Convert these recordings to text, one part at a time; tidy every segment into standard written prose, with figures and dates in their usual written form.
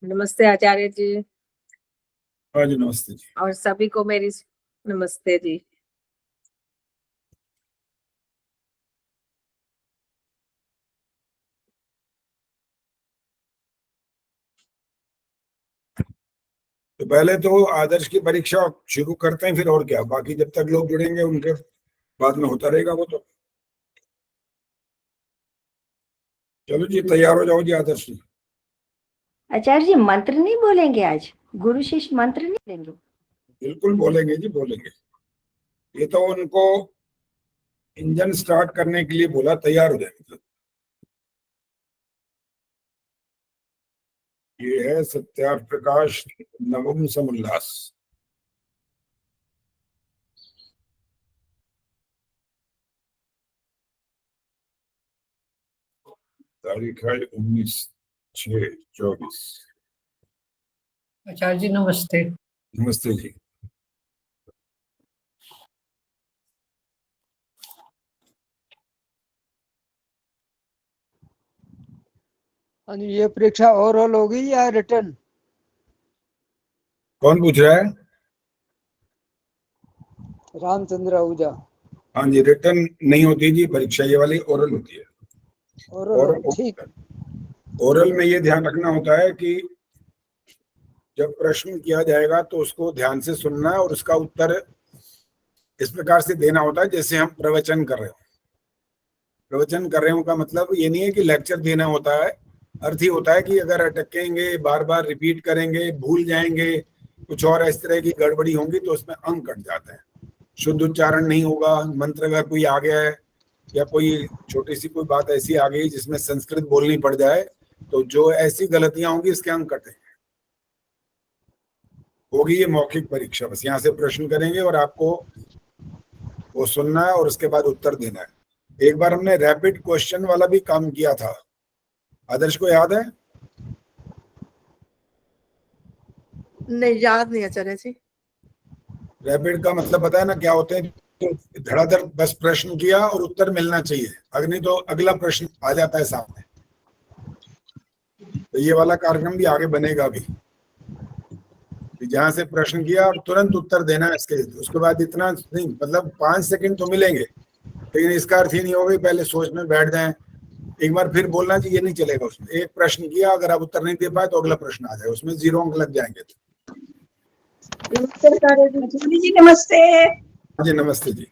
नमस्ते आचार्य जी। हाँ जी, नमस्ते जी। और सभी को मेरी नमस्ते जी। तो पहले तो आदर्श की परीक्षा शुरू करते हैं, फिर और क्या, बाकी जब तक लोग जुड़ेंगे उनके बाद में होता रहेगा वो तो। चलो जी, तैयार हो जाओ जी आदर्श जी। आचार्य जी मंत्र नहीं बोलेंगे आज? गुरु शिष्य मंत्र नहीं देंगे? बिल्कुल बोलेंगे जी, बोलेंगे। ये तो उनको इंजन स्टार्ट करने के लिए बोला, तैयार हो जाए मतलब। ये है सत्यार्थ प्रकाश नवम समुल्लास। तारीख है 19/6/24। आचार्य जी नमस्ते। नमस्ते जी। ये परीक्षा ओरल होगी या रिटर्न? कौन पूछ रहा है? रामचंद्र आहूजा। हाँ जी, रिटर्न नहीं होती जी परीक्षा, ये वाली ओरल होती है। ओरल ठीक। ओरल में ये ध्यान रखना होता है कि जब प्रश्न किया जाएगा तो उसको ध्यान से सुनना है और उसका उत्तर इस प्रकार से देना होता है जैसे हम प्रवचन कर रहे हो। प्रवचन कर रहे हो का मतलब ये नहीं है कि लेक्चर देना होता है। अर्थ ही होता है कि अगर अटकेंगे, बार बार रिपीट करेंगे, भूल जाएंगे, कुछ और इस तरह की गड़बड़ी होंगी तो उसमें अंक कट जाते हैं। शुद्ध उच्चारण नहीं होगा, मंत्र अगर कोई आ गया है या कोई छोटी सी कोई बात ऐसी आ गई जिसमें संस्कृत बोलनी पड़ जाए तो जो ऐसी गलतियां होंगी इसके अंक कटेंगे। होगी ये मौखिक परीक्षा, बस यहाँ से प्रश्न करेंगे और आपको वो सुनना है और उसके बाद उत्तर देना है। एक बार हमने रैपिड क्वेश्चन वाला भी काम किया था, आदर्श को याद है? नहीं, याद नहीं आचार्य जी। रैपिड का मतलब पता है ना क्या होते हैं? तो धड़ाधड़ बस प्रश्न किया और उत्तर मिलना चाहिए, अगर नहीं तो अगला प्रश्न आ जाता है सामने। तो ये वाला कार्यक्रम भी आगे बनेगा भी, जहां से प्रश्न किया और तुरंत उत्तर देना है इसके, उसके बाद इतना नहीं, मतलब 5 सेकंड तो मिलेंगे, लेकिन इसका अर्थ ही नहीं होगा पहले सोच में बैठ जाए, एक बार फिर बोलना चाहिए, नहीं चलेगा। उसमें एक प्रश्न किया, अगर आप उत्तर नहीं दे पाए तो अगला प्रश्न आ जाए, उसमें 0 अंक लग जाएंगे। नमस्ते जी। नमस्ते जी, नमस्ते जी।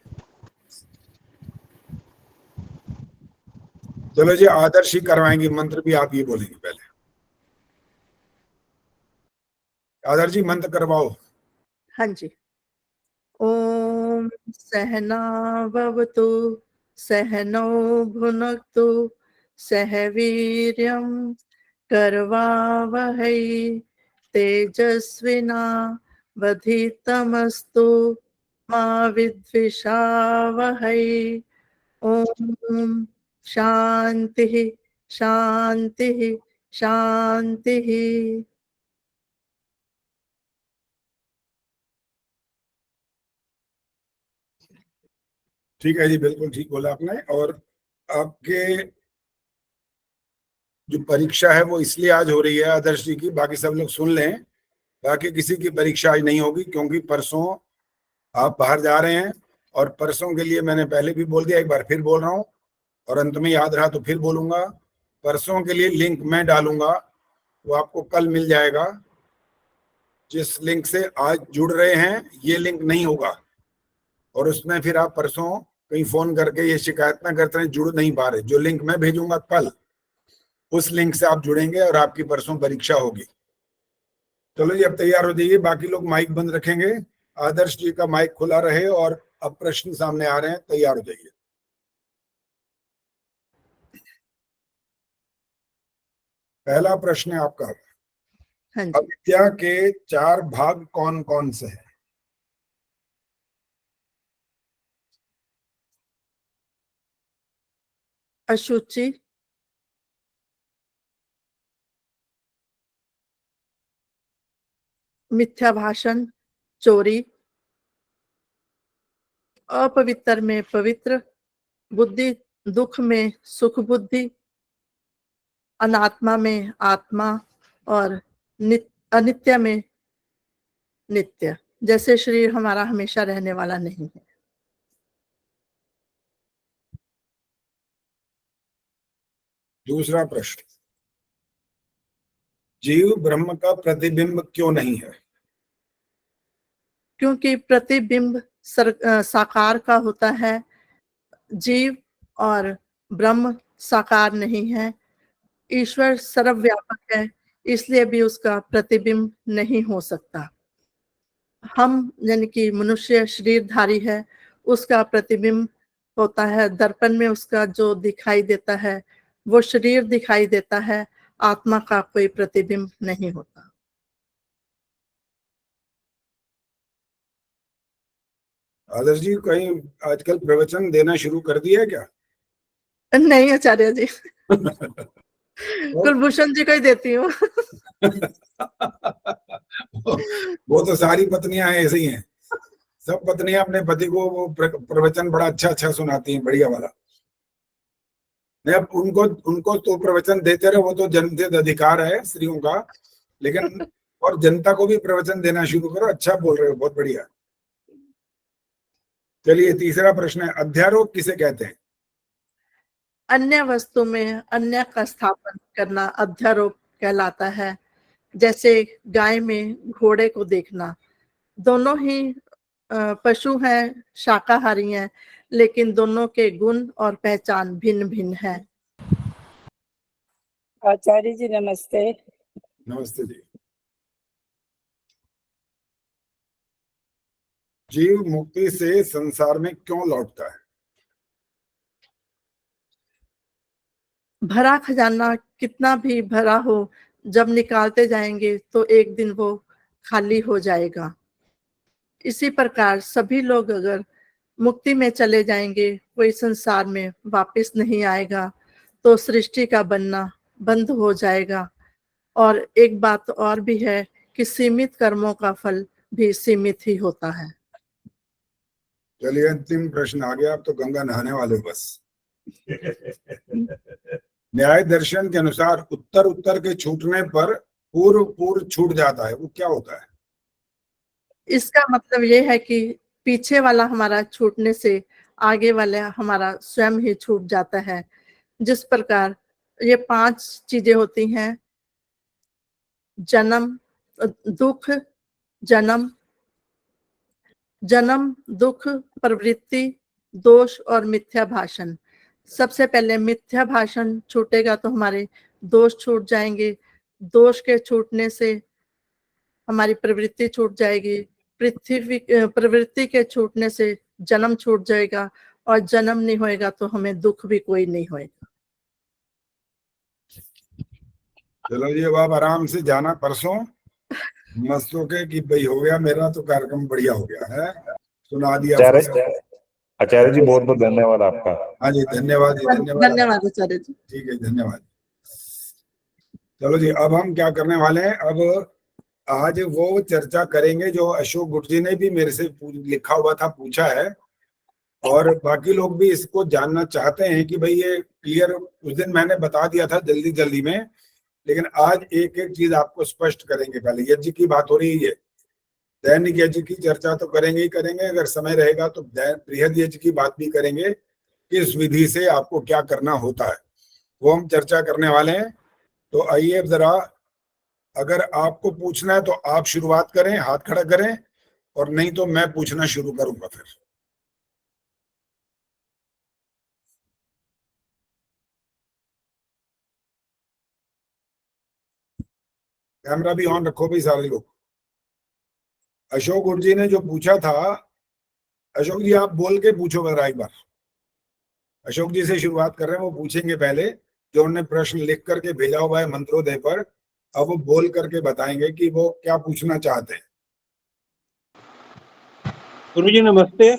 चलो जी, आदर्श ही करवाएंगे मंत्र भी, आप ये बोलेंगे पहले। आदर्श जी मंत्र करवाओ। हाँ जी। ओम सहना भवतु सहनौ भुनक्तु सह वीर्यं करवावहै तेजस्विना वधितमस्तु मा विद्विषावहै। ओम शांति शांति शांति। ठीक है जी, बिल्कुल ठीक बोला आपने। और आपके जो परीक्षा है वो इसलिए आज हो रही है आदर्श जी की, बाकी सब लोग सुन लें, बाकी किसी की परीक्षा आज नहीं होगी क्योंकि परसों आप बाहर जा रहे हैं। और परसों के लिए मैंने पहले भी बोल दिया, एक बार फिर बोल रहा हूँ और अंत में याद रहा तो फिर बोलूंगा। परसों के लिए लिंक मैं डालूंगा, वो आपको कल मिल जाएगा। जिस लिंक से आज जुड़ रहे हैं ये लिंक नहीं होगा, और उसमें फिर आप परसों कहीं फोन करके ये शिकायत ना करते हैं जुड़ नहीं पा रहे। जो लिंक मैं भेजूंगा कल, उस लिंक से आप जुड़ेंगे और आपकी परसों परीक्षा होगी। चलो जी, अब तैयार हो जाइए, बाकी लोग माइक बंद रखेंगे, आदर्श जी का माइक खुला रहे। और अब प्रश्न सामने आ रहे हैं, तैयार हो जाइए। पहला प्रश्न है आपका, हाँ जी। अविद्या के 4 भाग कौन कौन से हैं? अशुचि, मिथ्या भाषण, चोरी, अपवित्र में पवित्र, बुद्धि, दुख में सुख बुद्धि, अनात्मा में आत्मा और अनित्य में नित्य। जैसे शरीर हमारा हमेशा रहने वाला नहीं है। दूसरा प्रश्न, जीव ब्रह्म का प्रतिबिंब क्यों नहीं है? क्योंकि प्रतिबिंब साकार का होता है, जीव और ब्रह्म साकार नहीं है। ईश्वर सर्वव्यापक है, इसलिए भी उसका प्रतिबिंब नहीं हो सकता। हम यानी कि मनुष्य शरीरधारी है, उसका प्रतिबिंब होता है दर्पण में, उसका जो दिखाई देता है वो शरीर दिखाई देता है, आत्मा का कोई प्रतिबिंब नहीं होता। आदर्श जी कहीं आजकल प्रवचन देना शुरू कर दिया है क्या? नहीं आचार्य जी, कुलभूषण जी को ही देती हूँ। वो तो सारी पत्नियां ऐसे ही हैं, सब पत्नियां अपने पति को वो प्रवचन बड़ा अच्छा अच्छा सुनाती हैं, बढ़िया वाला। नहीं, अब उनको तो प्रवचन देते रहे, वो तो जन्मसिद्ध अधिकार है स्त्रियों का, लेकिन और जनता को भी प्रवचन देना शुरू करो। अच्छा बोल रहे हो, बहुत बढ़िया। चलिए तीसरा प्रश्न है, अध्यारोप किसे कहते हैं? अन्य वस्तु में अन्य का स्थापन करना अध्यारोप कहलाता है। जैसे गाय में घोड़े को देखना। दोनों ही पशु हैं, शाकाहारी हैं, लेकिन दोनों के गुण और पहचान भिन्न भिन्न है। आचार्य जी नमस्ते। नमस्ते जी। जीव मुक्ति से संसार में क्यों लौटता है? भरा खजाना कितना भी भरा हो, जब निकालते जाएंगे तो एक दिन वो खाली हो जाएगा। इसी प्रकार सभी लोग अगर मुक्ति में चले जाएंगे, कोई संसार में वापस नहीं आएगा, तो सृष्टि का बनना बंद हो जाएगा। और एक बात और भी है कि सीमित कर्मों का फल भी सीमित ही होता है। चलिए अंतिम प्रश्न आ गया, अब तो गंगा नहाने वाले हो बस। न्याय दर्शन के अनुसार उत्तर उत्तर के छूटने पर पूर्व पूर्व छूट जाता है, वो क्या होता है? इसका मतलब ये है कि पीछे वाला हमारा छूटने से आगे वाला हमारा स्वयं ही छूट जाता है। जिस प्रकार ये 5 चीजें होती हैं, जन्म, दुख, जन्म, दुख, प्रवृत्ति, दोष और मिथ्या भाषण। सबसे पहले मिथ्या भाषण छूटेगा तो हमारे दोष छूट जाएंगे। दोष के छूटने से हमारी प्रवृत्ति छूट जाएगी। प्रवृत्ति के छूटने से जन्म छूट जाएगा, और जन्म नहीं होएगा तो हमें दुख भी कोई नहीं होएगा। चलो जी, अब आप आराम से जाना, परसों मस्त होके कि भाई हो गया मेरा तो कार्यक्रम बढ़िया हो गया है, सुना दिया। आचार्य जी बहुत बहुत धन्यवाद आपका। हाँ जी, धन्यवाद जी, धन्यवाद। धन्यवाद आचार्य जी। ठीक है, धन्यवाद। चलो जी, अब हम क्या करने वाले हैं, अब आज वो चर्चा करेंगे जो अशोक गुट जी ने भी मेरे से लिखा हुआ था, पूछा है, और बाकी लोग भी इसको जानना चाहते हैं कि भाई ये क्लियर। उस दिन मैंने बता दिया था जल्दी जल्दी में, लेकिन आज एक एक चीज आपको स्पष्ट करेंगे। पहले यज्ञ की बात हो रही है, दैनिक यज्ञ की चर्चा तो करेंगे ही करेंगे, अगर समय रहेगा तो बृहद यज्ञ की बात भी करेंगे, किस विधि से आपको क्या करना होता है, वो हम चर्चा करने वाले हैं। तो आइए जरा, अगर आपको पूछना है तो आप शुरुआत करें, हाथ खड़ा करें, और नहीं तो मैं पूछना शुरू करूंगा फिर। कैमरा भी ऑन रखो भाई सारे लोग। अशोक गुट जी ने जो पूछा था, अशोक जी आप बोल के पूछो मेरा एक बार। अशोक जी से शुरुआत कर रहे हैं, वो पूछेंगे पहले, जो उन्होंने प्रश्न लिख करके भेजा हुआ है मंत्रोदय पर। अब वो बोल करके बताएंगे कि वो क्या पूछना चाहते हैं। गुरुजी नमस्ते।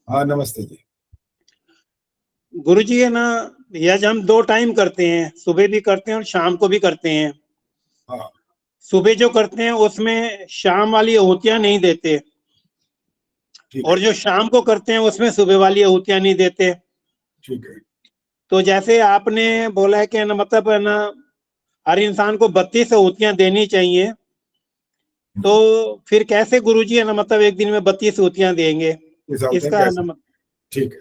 हाँ नमस्ते जी। गुरुजी है ना, यज्ञ हम 2 टाइम करते हैं, सुबह भी करते हैं और शाम को भी करते हैं। हाँ, सुबह जो करते हैं उसमें शाम वाली आहुतियां नहीं देते, ठीक और है। जो शाम को करते हैं उसमें सुबह वाली आहुतियां नहीं देते। ठीक है। तो जैसे आपने बोला है कि है ना मतलब है ना हर इंसान को 32 आहुतियां देनी चाहिए, तो फिर कैसे गुरुजी है ना मतलब एक दिन में 32 आहुतियां देंगे? इस आहुतियां इसका है कैसे? ना ठीक है,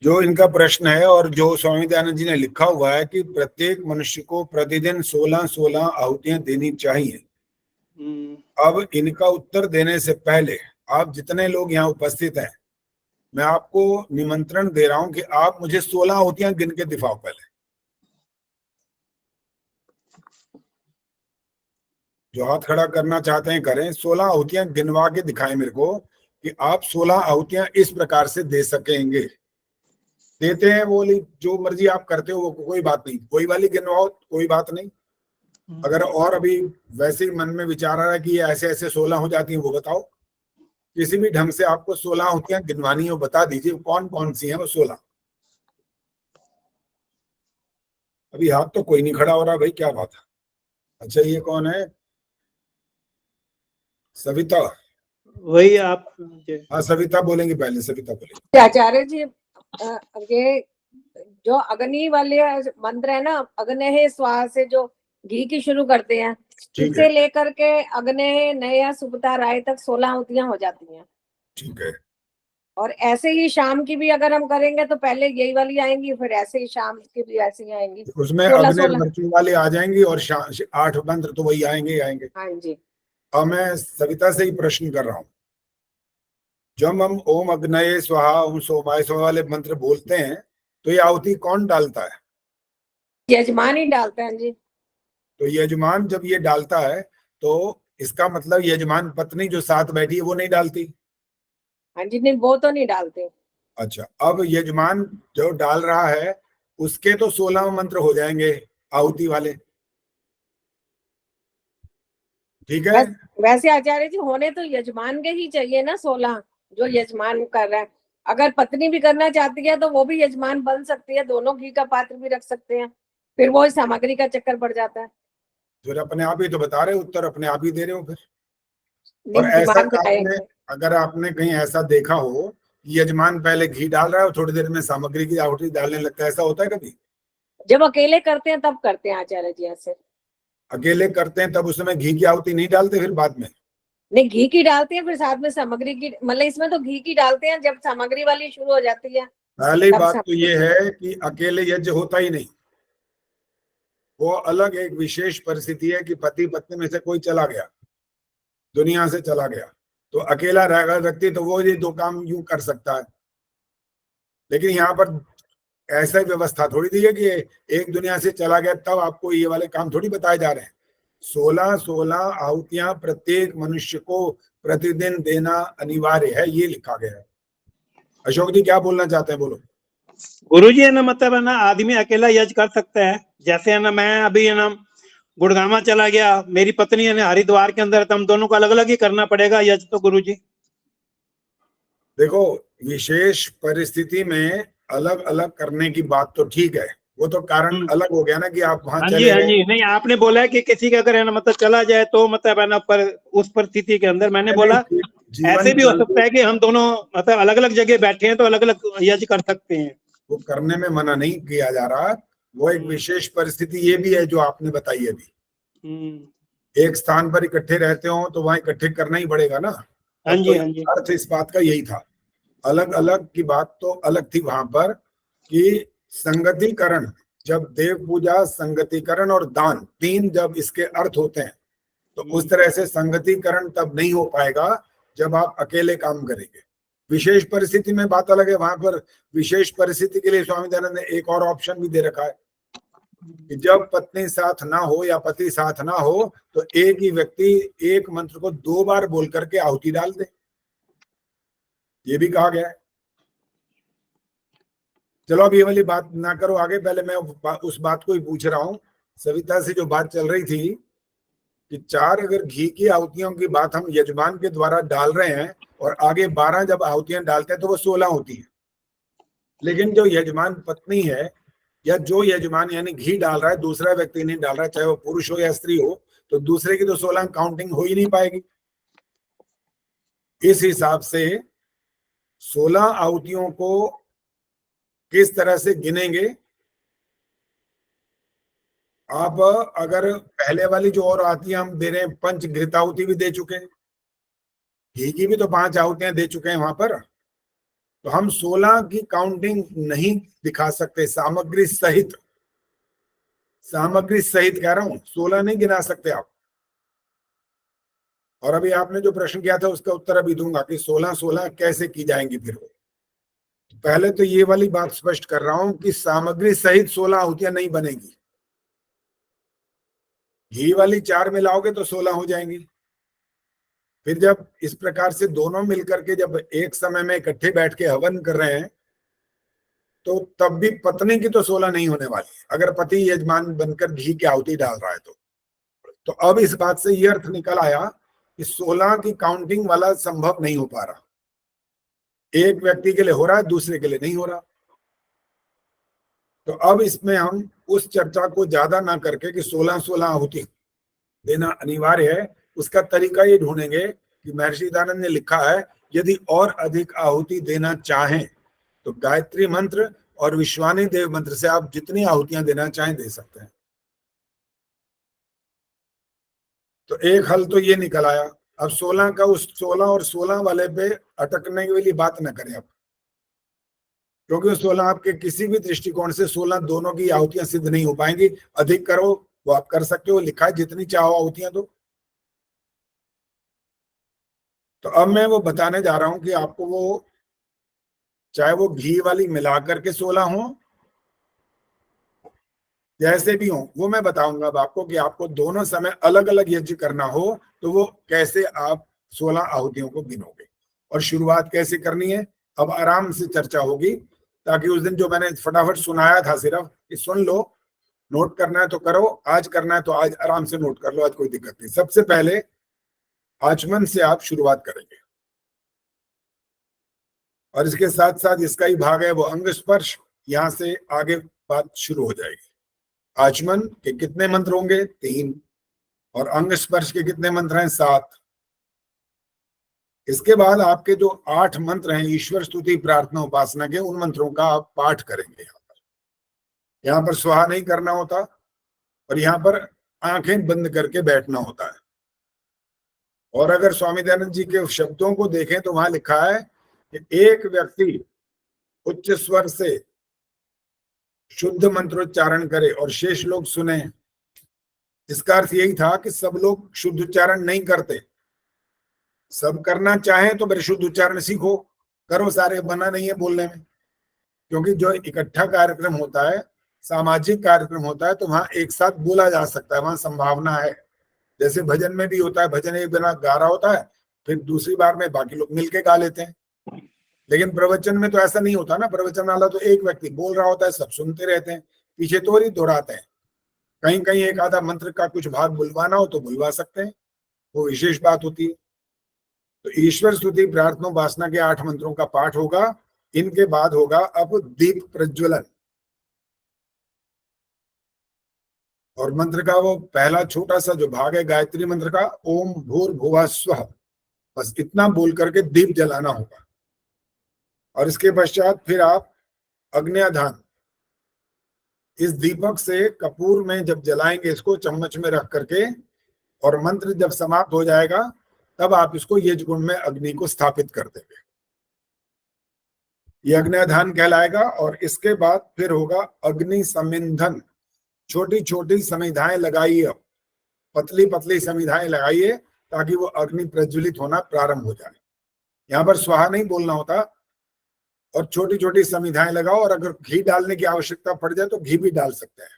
जो इनका प्रश्न है और जो स्वामी दयानंद जी ने लिखा हुआ है कि प्रत्येक मनुष्य को प्रतिदिन 16-16 आहुतियां देनी चाहिए। अब इनका उत्तर देने से पहले आप जितने लोग यहाँ उपस्थित हैं, मैं आपको निमंत्रण दे रहा हूं कि आप मुझे 16 आहुतियां गिन के दिखाओ पहले। जो हाथ खड़ा करना चाहते हैं करें, 16 आहुतियां गिनवा के दिखाएं मेरे को कि आप 16 आहुतियां इस प्रकार से दे सकेंगे। देते हैं वो वाली जो मर्जी आप करते हो वो कोई बात नहीं, कोई वाली गिनवाओ, कोई बात नहीं। अगर और अभी वैसे ही मन में विचार आ रहा है कि ये ऐसे ऐसे 16 हो जाती हैं, वो बताओ। किसी भी ढंग से आपको 16 आहुतियां गिनवानी हो, बता दीजिए कौन कौन सी हैं वो 16। अभी हाथ तो कोई नहीं खड़ा हो रहा भाई, क्या बात है? अच्छा, ये कौन है? सविता। वही आप हाँ, सविता बोलेंगे पहले, सविता बोलेंगे। आचार्य जी, ये जो अग्नि वाले मंत्र है ना, अग्नि स्वाहा से जो घी की शुरू करते हैं, ठीक इससे है, लेकर के अग्नि नया सुबता राय तक 16 आहुतियां हो जाती हैं। ठीक है। और ऐसे ही शाम की भी अगर हम करेंगे तो पहले यही वाली आएंगी, फिर ऐसे ही शाम की भी ऐसी ही आएंगी। उसमें 16 अग्नि 16। मृत्यु वाले आ जाएंगी और 8 मंत्र तो वही आएंगे ही आएंगे। हाँ जी। अब मैं सविता से ही प्रश्न कर रहा हूँ, जब हम ओम अग्नये स्वाहा ओम सोमाय स्वाहा वाले मंत्र बोलते हैं तो ये आहुति कौन डालता है? यजमान ही डालते हैं जी। तो यजमान जब ये डालता है तो इसका मतलब यजमान पत्नी जो साथ बैठी है वो नहीं डालती? हाँ जी, नहीं वो तो नहीं डालते। अच्छा, अब यजमान जो डाल रहा है उसके तो 16 मंत्र हो जाएंगे आहुति वाले, ठीक है? वैसे आचार्य जी होने तो यजमान के ही चाहिए ना 16, जो यजमान कर रहा है। अगर पत्नी भी करना चाहती है तो वो भी यजमान बन सकती है, दोनों घी का पात्र भी रख सकते हैं, फिर वो सामग्री का चक्कर पड़ जाता है। फिर अपने आप ही तो बता रहे हो, उत्तर अपने आप ही दे रहे हो फिर। और नहीं, ऐसा दिमाग में आपने, आए। अगर आपने कहीं ऐसा देखा हो कि यजमान पहले घी डाल रहा है और थोड़ी देर में सामग्री की आहुति डालने लगता है, ऐसा होता है कभी? जब अकेले करते हैं तब करते हैं आचार्य जी ऐसे। अकेले करते हैं तब उस समय घी की आहुति नहीं डालते फिर बाद में? नहीं, घी की डालते हैं, फिर साथ में सामग्री की, मतलब इसमें तो घी की डालते हैं जब सामग्री वाली शुरू हो जाती है। पहली तब बात तो ये है कि अकेले यज्ञ होता ही नहीं, वो अलग एक विशेष परिस्थिति है कि पति पत्नी में से कोई चला गया, दुनिया से चला गया, तो अकेला रहेगा व्यक्ति तो वो ये 2 काम यूं कर सकता है। लेकिन यहाँ पर ऐसा व्यवस्था थोड़ी दी है कि एक दुनिया से चला गया तब आपको ये वाले काम थोड़ी बताए जा रहे हैं। 16-16 आहुतियां प्रत्येक मनुष्य को प्रतिदिन देना अनिवार्य है, ये लिखा गया है। अशोक जी क्या बोलना चाहते हैं, बोलो। गुरुजी है ना मतलब है ना आदमी अकेला यज्ञ कर सकता है। जैसे है ना मैं अभी है ना गुड़गामा चला गया, मेरी पत्नी है ना हरिद्वार के अंदर, तो हम दोनों को अलग अलग ही करना पड़ेगा यज्ञ तो गुरुजी। देखो, विशेष परिस्थिति में अलग अलग करने की बात तो ठीक है, वो तो कारण अलग हो गया ना कि आप वहां हाँ जी, चले हाँ गए। जी। नहीं, आपने बोला है कि किसी का अगर है ना मतलब चला जाए तो मतलब है ना पर उस परिस्थिति के अंदर मैंने बोला जीवन ऐसे भी हो चलते- सकता है कि हम दोनों मतलब अलग अलग जगह बैठे हैं तो अलग अलग यज्ञ कर सकते हैं। वो करने में मना नहीं किया जा रहा, वो एक विशेष परिस्थिति ये भी है जो आपने बताई अभी। एक स्थान पर इकट्ठे रहते हो तो वहां इकट्ठे करना ही पड़ेगा ना। हाँ जी, तो हाँ जी। अर्थ इस बात का यही था, अलग अलग की बात तो अलग थी वहां पर कि संगतिकरण, जब देव पूजा, संगतिकरण और दान, 3 जब इसके अर्थ होते हैं तो उस तरह से संगतिकरण तब नहीं हो पाएगा जब आप अकेले काम करेंगे। विशेष परिस्थिति में बात अलग है, वहां पर विशेष परिस्थिति के लिए स्वामी दयानंद ने एक और ऑप्शन भी दे रखा है कि जब पत्नी साथ ना हो या पति साथ ना हो तो एक ही व्यक्ति एक मंत्र को 2 बार बोल करके आहुति डाल दे, ये भी कहा गया है। चलो अब ये वाली बात ना करो आगे, पहले मैं उस बात को ही पूछ रहा हूँ। सविता से जो बात चल रही थी कि 4 अगर घी की आहुतियों की बात हम यजमान के द्वारा डाल रहे हैं और आगे 12 जब आहुतियां डालते हैं तो वो 16 होती है। लेकिन जो यजमान पत्नी है या जो यजमान यानी घी डाल रहा है, दूसरा व्यक्ति नहीं डाल रहा है, चाहे वो पुरुष हो या स्त्री हो, तो दूसरे की तो 16 काउंटिंग हो ही नहीं पाएगी। इस हिसाब से 16 आहुतियों को किस तरह से गिनेंगे? आप अगर पहले वाली जो और आती है हम दे रहे हैं, पंच घृताहुति भी दे चुके हैं, घी की भी तो 5 आहुतियां दे चुके हैं वहां पर, तो हम 16 की काउंटिंग नहीं दिखा सकते। सामग्री सहित कह रहा हूं, 16 नहीं गिना सकते आप। और अभी आपने जो प्रश्न किया था उसका उत्तर अभी दूंगा कि 16 कैसे की जाएंगी फिर वो। पहले तो ये वाली बात स्पष्ट कर रहा हूं कि सामग्री सहित 16 आहुतियां नहीं बनेगी। घी वाली 4 मिलाओगे तो 16 हो जाएंगी। फिर जब इस प्रकार से दोनों मिलकर के जब एक समय में इकट्ठे बैठ के हवन कर रहे हैं तो तब भी पत्नी की तो 16 नहीं होने वाली, अगर पति यजमान बनकर घी की आहुति डाल रहा है तो अब इस बात से ये अर्थ निकल आया कि 16 की काउंटिंग वाला संभव नहीं हो पा रहा। एक व्यक्ति के लिए हो रहा है, दूसरे के लिए नहीं हो रहा। तो अब इसमें हम उस चर्चा को ज्यादा ना करके कि 16 आहुति देना अनिवार्य है, उसका तरीका ये ढूंढेंगे कि महर्षि दयानंद ने लिखा है यदि और अधिक आहुति देना चाहें तो गायत्री मंत्र और विश्वानी देव मंत्र से आप जितनी आहुतियां देना चाहें दे सकते हैं। तो एक हल तो ये निकल आया। अब 16 का उस 16 और 16 वाले पे अटकने वाली बात न करें आप, क्योंकि 16 आपके किसी भी दृष्टिकोण से 16 दोनों की आहुतियां सिद्ध नहीं हो पाएंगी। अधिक करो वो आप कर सकते हो, लिखा है जितनी चाहो आहुतियां दो। तो अब मैं वो बताने जा रहा हूं कि आपको वो चाहे वो घी वाली मिलाकर के 16 हो, जैसे भी हो वो मैं बताऊंगा अब आपको कि आपको दोनों समय अलग अलग यज्ञ करना हो तो वो कैसे आप 16 आहुतियों को गिनोगे और शुरुआत कैसे करनी है। अब आराम से चर्चा होगी, ताकि उस दिन जो मैंने फटाफट सुनाया था सिर्फ कि सुन लो, नोट करना है तो करो, आज करना है तो आज आराम से नोट कर लो, आज कोई दिक्कत नहीं। सबसे पहले आचमन से आप शुरुआत करेंगे और इसके साथ साथ इसका ही भाग है वो अंग स्पर्श, यहां से आगे बात शुरू हो जाएगी। आचमन के कितने मंत्र होंगे? 3। और अंग स्पर्श के कितने मंत्र हैं? 7। इसके बाद आपके जो 8 मंत्र हैं ईश्वर स्तुति प्रार्थना उपासना के, उन मंत्रों का आप पाठ करेंगे। यहाँ पर स्वाहा नहीं करना होता और यहाँ पर आंखें बंद करके बैठना होता है। और अगर स्वामी दयानंद जी के शब्दों को देखें तो वहां लिखा है कि एक व्यक्ति उच्च स्वर से शुद्ध मंत्रोच्चारण करे और शेष लोग सुने। इसका अर्थ यही था कि सब लोग शुद्ध उच्चारण नहीं करते, सब करना चाहें तो मेरे शुद्ध उच्चारण सीखो, करो, सारे बना नहीं है बोलने में। क्योंकि जो इकट्ठा कार्यक्रम होता है, सामाजिक कार्यक्रम होता है, तो वहां एक साथ बोला जा सकता है, वहां संभावना है। जैसे भजन में भी होता है, भजन एक बिना गा रहा होता है, फिर दूसरी बार में बाकी लोग मिलके गा लेते हैं। लेकिन प्रवचन में तो ऐसा नहीं होता ना, प्रवचन वाला तो एक व्यक्ति बोल रहा होता है, सब सुनते रहते हैं, पीछे तो ही दोहराते हैं। कहीं कहीं एक आधा मंत्र का कुछ भाग बुलवाना हो तो बुलवा सकते हैं, वो विशेष बात होती है। तो ईश्वर स्तुति प्रार्थना उपासना के 8 मंत्रों का पाठ होगा। इनके बाद होगा अब दीप प्रज्वलन, और मंत्र का वो पहला छोटा सा जो भाग है गायत्री मंत्र का, ओम भूर्भुवः स्वः, बस इतना बोल करके दीप जलाना होगा। और इसके पश्चात फिर आप अग्न्याधान, इस दीपक से कपूर में जब जलाएंगे इसको चम्मच में रख करके, और मंत्र जब समाप्त हो जाएगा तब आप इसको यज्ञ कुंड में अग्नि को स्थापित कर देंगे। ये अग्न्याधान कहलाएगा। और इसके बाद फिर होगा अग्नि समिंधन। छोटी छोटी समिधाएं लगाइए, पतली पतली समिधाएं लगाइए ताकि वो अग्नि प्रज्वलित होना प्रारंभ हो जाए। यहाँ पर स्वाहा नहीं बोलना होता, और छोटी छोटी समिधाएं लगाओ, और अगर घी डालने की आवश्यकता पड़ जाए तो घी भी डाल सकते हैं,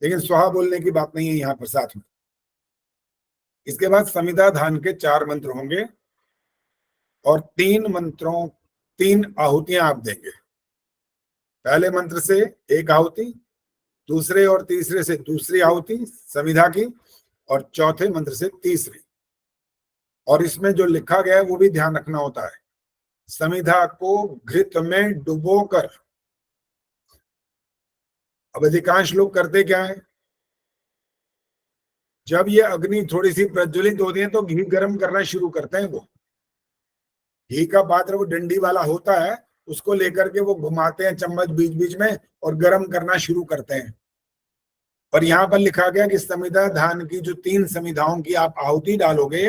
लेकिन स्वाहा बोलने की बात नहीं है यहाँ पर साथ में। इसके बाद समिधा धान के 4 मंत्र होंगे और 3 आहुतियां आप देंगे। पहले मंत्र से 1 आहुति, दूसरे और तीसरे से दूसरी आहुति समिधा की, और चौथे मंत्र से तीसरी। और इसमें जो लिखा गया है वो भी ध्यान रखना होता है, समिधा को घृत में डुबोकर। अब अधिकांश लोग करते क्या है, जब ये अग्नि थोड़ी सी प्रज्वलित होती है तो घी गर्म करना शुरू करते हैं वो, घी का पात्र वो डंडी वाला होता है, उसको लेकर के वो घुमाते हैं चम्मच बीच बीच में और गर्म करना शुरू करते हैं। और यहाँ पर लिखा गया कि समिधा धान की जो 3 समिधाओं की आप आहुति डालोगे,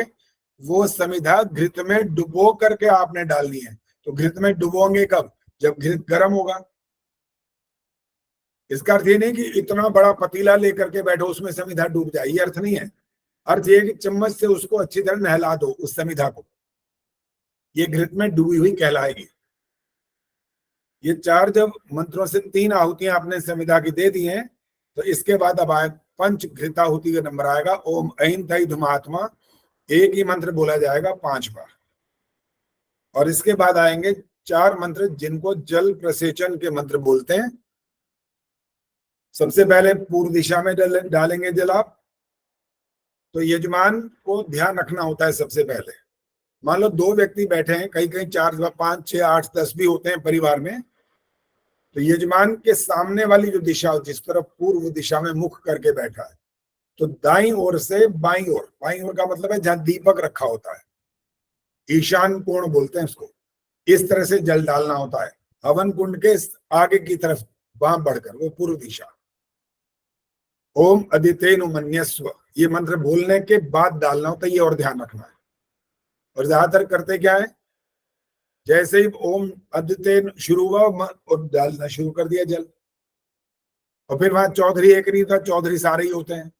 वो समिधा घृत में डुबो करके आपने डालनी है। तो घृत में डुबोगे कब? जब घृत गर्म होगा। इसका अर्थ ये नहीं कि इतना बड़ा पतीला लेकर के बैठो उसमें समिधा डूब जाए, ये अर्थ नहीं है। अर्थ ये कि चम्मच से उसको अच्छी तरह नहला दो उस समिधा को, ये घृत में डूबी हुई कहलाएगी। ये 4 जब मंत्रों से 3 आहुतियां आपने समिधा की दे दी हैं, तो इसके बाद अब आए पंच घृताहुति का नंबर आएगा। ओम ऐं तै धुमात्मा, एक ही मंत्र बोला जाएगा 5 बार। और इसके बाद आएंगे 4 मंत्र जिनको जल प्रसेचन के मंत्र बोलते हैं। सबसे पहले पूर्व दिशा में डालेंगे जल आप। तो यजमान को ध्यान रखना होता है सबसे पहले। मान लो 2 व्यक्ति बैठे हैं, कहीं कहीं 4, 5, 6, 8, 10 भी होते हैं परिवार में। तो यजमान के सामने वाली जो दिशा, जिस तरफ पूर्व दिशा में मुख करके बैठा है, तो दाईं ओर से बाईं ओर, बाईं ओर का मतलब है जहां दीपक रखा होता है, ईशान कोण बोलते हैं उसको, इस तरह से जल डालना होता है। हवन कुंड के आगे की तरफ वहां बढ़कर, वो पूर्व दिशा। ओम अदितेनु मन्यस्व, ये मंत्र बोलने के बाद डालना होता है, ये और ध्यान रखना है। और ज्यादातर करते क्या है, जैसे ही ओम अदितेन शुरू हुआ और डालना शुरू कर दिया जल। और फिर वहां चौधरी एक नहीं था, चौधरी सारे ही होते हैं,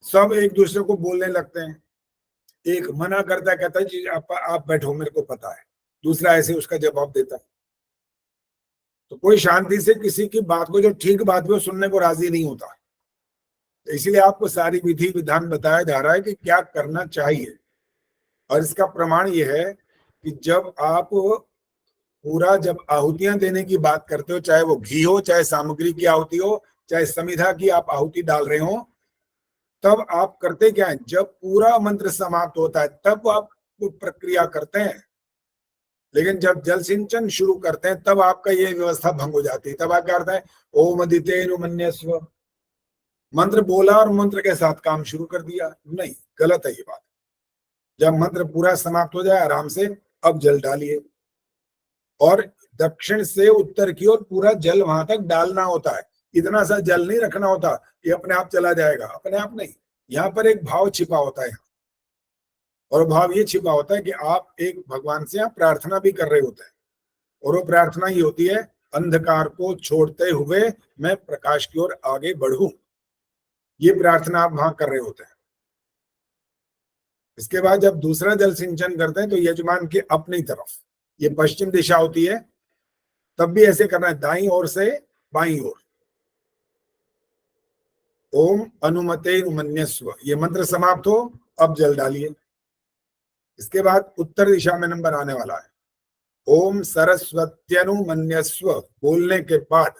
सब एक दूसरे को बोलने लगते हैं। एक मना करता है, कहता है जी आप बैठो, मेरे को पता है। दूसरा ऐसे उसका जवाब देता है। तो कोई शांति से किसी की बात को, जो ठीक बात भी, सुनने को राजी नहीं होता। तो इसीलिए आपको सारी विधि विधान बताया जा रहा है कि क्या करना चाहिए। और इसका प्रमाण ये है कि जब आप पूरा, जब आहुतियां देने की बात करते हो, चाहे वो घी हो, चाहे सामग्री की आहुति हो, चाहे समिधा की आप आहुति डाल रहे हो, तब आप करते क्या है, जब पूरा मंत्र समाप्त होता है तब आप वो प्रक्रिया करते हैं। लेकिन जब जल सिंचन शुरू करते हैं तब आपका ये व्यवस्था भंग हो जाती है। तब आप क्या करते हैं, ओम अदितेनु मन्यस्व, मंत्र बोला और मंत्र के साथ काम शुरू कर दिया। नहीं, गलत है ये बात। जब मंत्र पूरा समाप्त हो जाए आराम से, अब जल डालिए। और दक्षिण से उत्तर की ओर पूरा जल वहां तक डालना होता है। इतना सा जल नहीं रखना होता कि अपने आप चला जाएगा, अपने आप नहीं। यहाँ पर एक भाव छिपा होता है, और भाव ये छिपा होता है कि आप एक भगवान से यहाँ प्रार्थना भी कर रहे होते हैं। और वो प्रार्थना ये होती है, अंधकार को छोड़ते हुए मैं प्रकाश की ओर आगे बढ़ूं। ये प्रार्थना आप वहां कर रहे होते हैं। इसके बाद जब दूसरा जल सिंचन करते हैं तो यजमान के अपनी तरफ, ये पश्चिम दिशा होती है, तब भी ऐसे करना है, दाईं ओर से बाईं ओर। ओम अनुमते मन्यस्व, ये मंत्र समाप्त हो, अब जल डालिए। इसके बाद उत्तर दिशा में नंबर आने वाला है। ओम सरस्वत्यनुमन्यस्व बोलने के बाद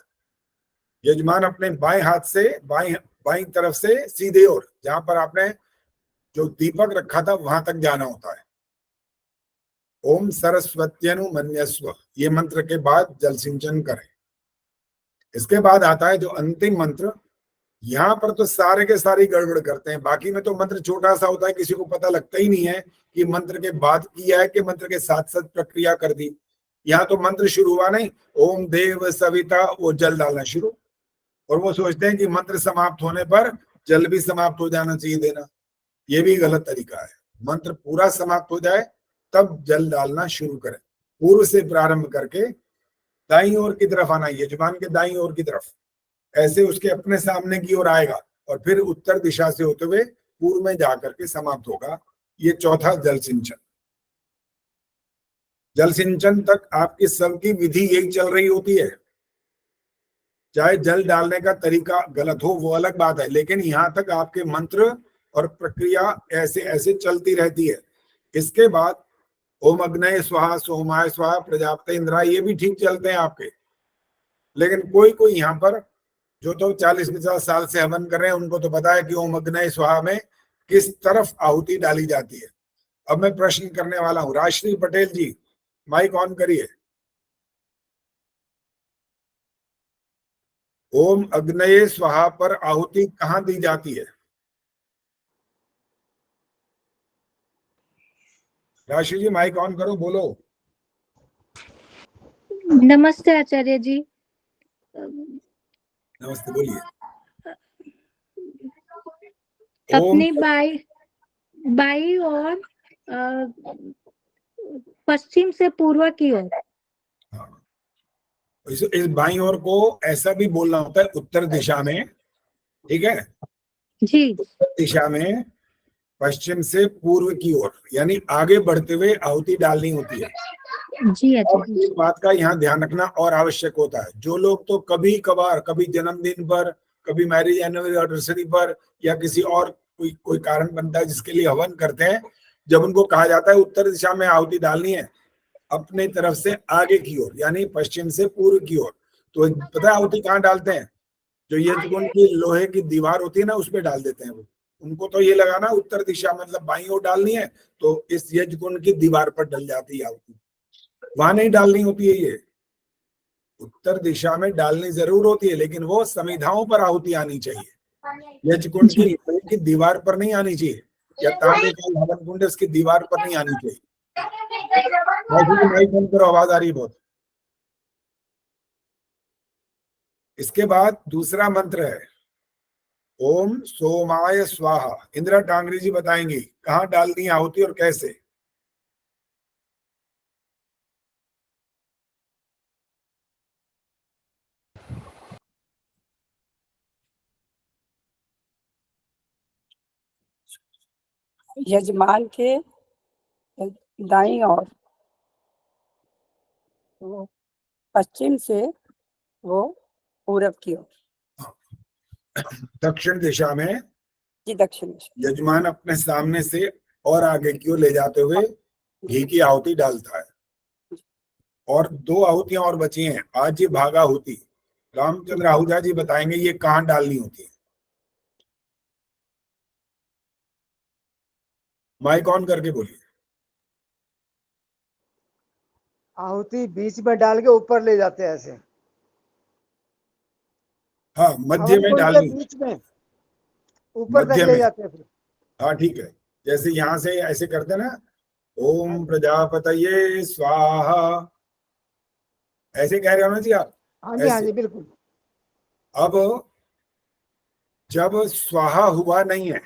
यजमान अपने बाएं हाथ से बाईं तरफ से सीधे ओर, जहां पर आपने जो दीपक रखा था वहां तक जाना होता है। ओम सरस्वत्यनुमन्यस्व, ये मंत्र के बाद जल सिंचन करें। इसके बाद आता है जो अंतिम मंत्र। यहाँ पर तो सारे के सारे गड़बड़ करते हैं। बाकी में तो मंत्र छोटा सा होता है, किसी को पता लगता ही नहीं है कि मंत्र के बाद किया है कि मंत्र के साथ साथ प्रक्रिया कर दी। यहाँ तो मंत्र शुरू हुआ नहीं, ओम देव सविता, वो जल डालना शुरू। और वो सोचते हैं कि मंत्र समाप्त होने पर जल भी समाप्त हो जाना चाहिए देना। ये भी गलत तरीका है। मंत्र पूरा समाप्त हो जाए तब जल डालना शुरू करें। पूर्व से प्रारंभ करके दाईं ओर की तरफ आना, यजमान के दाईं ओर की तरफ, ऐसे उसके अपने सामने की ओर आएगा और फिर उत्तर दिशा से होते हुए पूर्व में जाकर के समाप्त होगा। ये चौथा जल सिंचन। जल सिंचन तक आपकी सबकी विधि यही चल रही होती है। चाहे जल डालने का तरीका गलत हो वो अलग बात है, लेकिन यहाँ तक आपके मंत्र और प्रक्रिया ऐसे ऐसे चलती रहती है। इसके बाद ओम अग्नये स्वाहा, सोमाय स्वाहा, प्रजापते इंद्राय, ये भी ठीक चलते हैं आपके। लेकिन कोई कोई यहाँ पर जो तो 40-50 साल से हवन कर रहे हैं, उनको तो पता है कि ओम अग्नये स्वाहा में किस तरफ आहुति डाली जाती है। अब मैं प्रश्न करने वाला हूँ, राजश्री पटेल जी माइक ऑन करिए। ओम अग्नये स्वाहा पर आहुति कहाँ दी जाती है? राशि जी माइक ऑन करो, बोलो। नमस्ते आचार्य जी। नमस्ते, बोलिए। ओम। अपनी बाई और पश्चिम से पूर्व की ओर। हाँ, इस बाईं ओर को ऐसा भी बोलना होता है, उत्तर दिशा में, ठीक है। जी उत्तर दिशा में पश्चिम से पूर्व की ओर, यानी आगे बढ़ते हुए आहुति डालनी होती है। जी और आचार्य। इस बात का यहाँ ध्यान रखना और आवश्यक होता है। जो लोग तो कभी कभार, कभी जन्मदिन पर, कभी मैरिज एनिवर्सरी पर, या किसी और कोई कारण बनता है जिसके लिए हवन करते हैं, जब उनको कहा जाता है उत्तर दिशा में आहुति डालनी है, अपने तरफ से आगे की ओर, यानी पश्चिम से पूर्व की ओर, तो पता है आहुति कहाँ डालते हैं? जो यज्ञकुंड की लोहे की दीवार होती है ना, उसपे डाल देते हैं वो। उनको तो ये लगा ना उत्तर दिशा मतलब बाईं ओर डालनी है, तो इस यज्ञकुंड की दीवार पर डल जाती है आहुति, वहां नहीं डालनी होती है। ये उत्तर दिशा में डालनी जरूर होती है, लेकिन वो समिधाओं पर आहुति आनी चाहिए, यज्ञकुंड की लोहे की दीवार पर नहीं आनी चाहिए, या तांबे का हवन कुंड उसकी दीवार पर नहीं आनी चाहिए। माइक बंद करो, आवाज आ रही है बहुत। इसके बाद दूसरा मंत्र है ओम सोमाय स्वाहा। इंदिरा टांगरी जी बताएंगी कहाँ डालनी है आहुति और कैसे। यजमान के दाईं ओर, वो पश्चिम से वो पूरब की ओर, दक्षिण दिशा में। जी दक्षिण दिशा। यजमान अपने सामने से और आगे की ओर ले जाते हुए घी की आहुति डालता है। और दो आहुतियां और बची हैं, आज ये भागा आहुति। रामचंद्र आहूजा जी बताएंगे ये कहाँ डालनी होती है। माइक ऑन करके बोलिए। आहुति बीच में डाल के ऊपर ले जाते हैं ऐसे। हाँ, मध्य में हवन कुंड के डालनी, बीच में ऊपर तक मध्य ले में। जाते हैं फिर। हाँ ठीक है, जैसे यहां से ऐसे करते हैं ना, ओम प्रजापतये स्वाहा, ऐसे कह रहे हो ना जी आप। हाँ जी, हाँ ऐसे। जी, बिल्कुल। अब जब स्वाहा हुआ नहीं है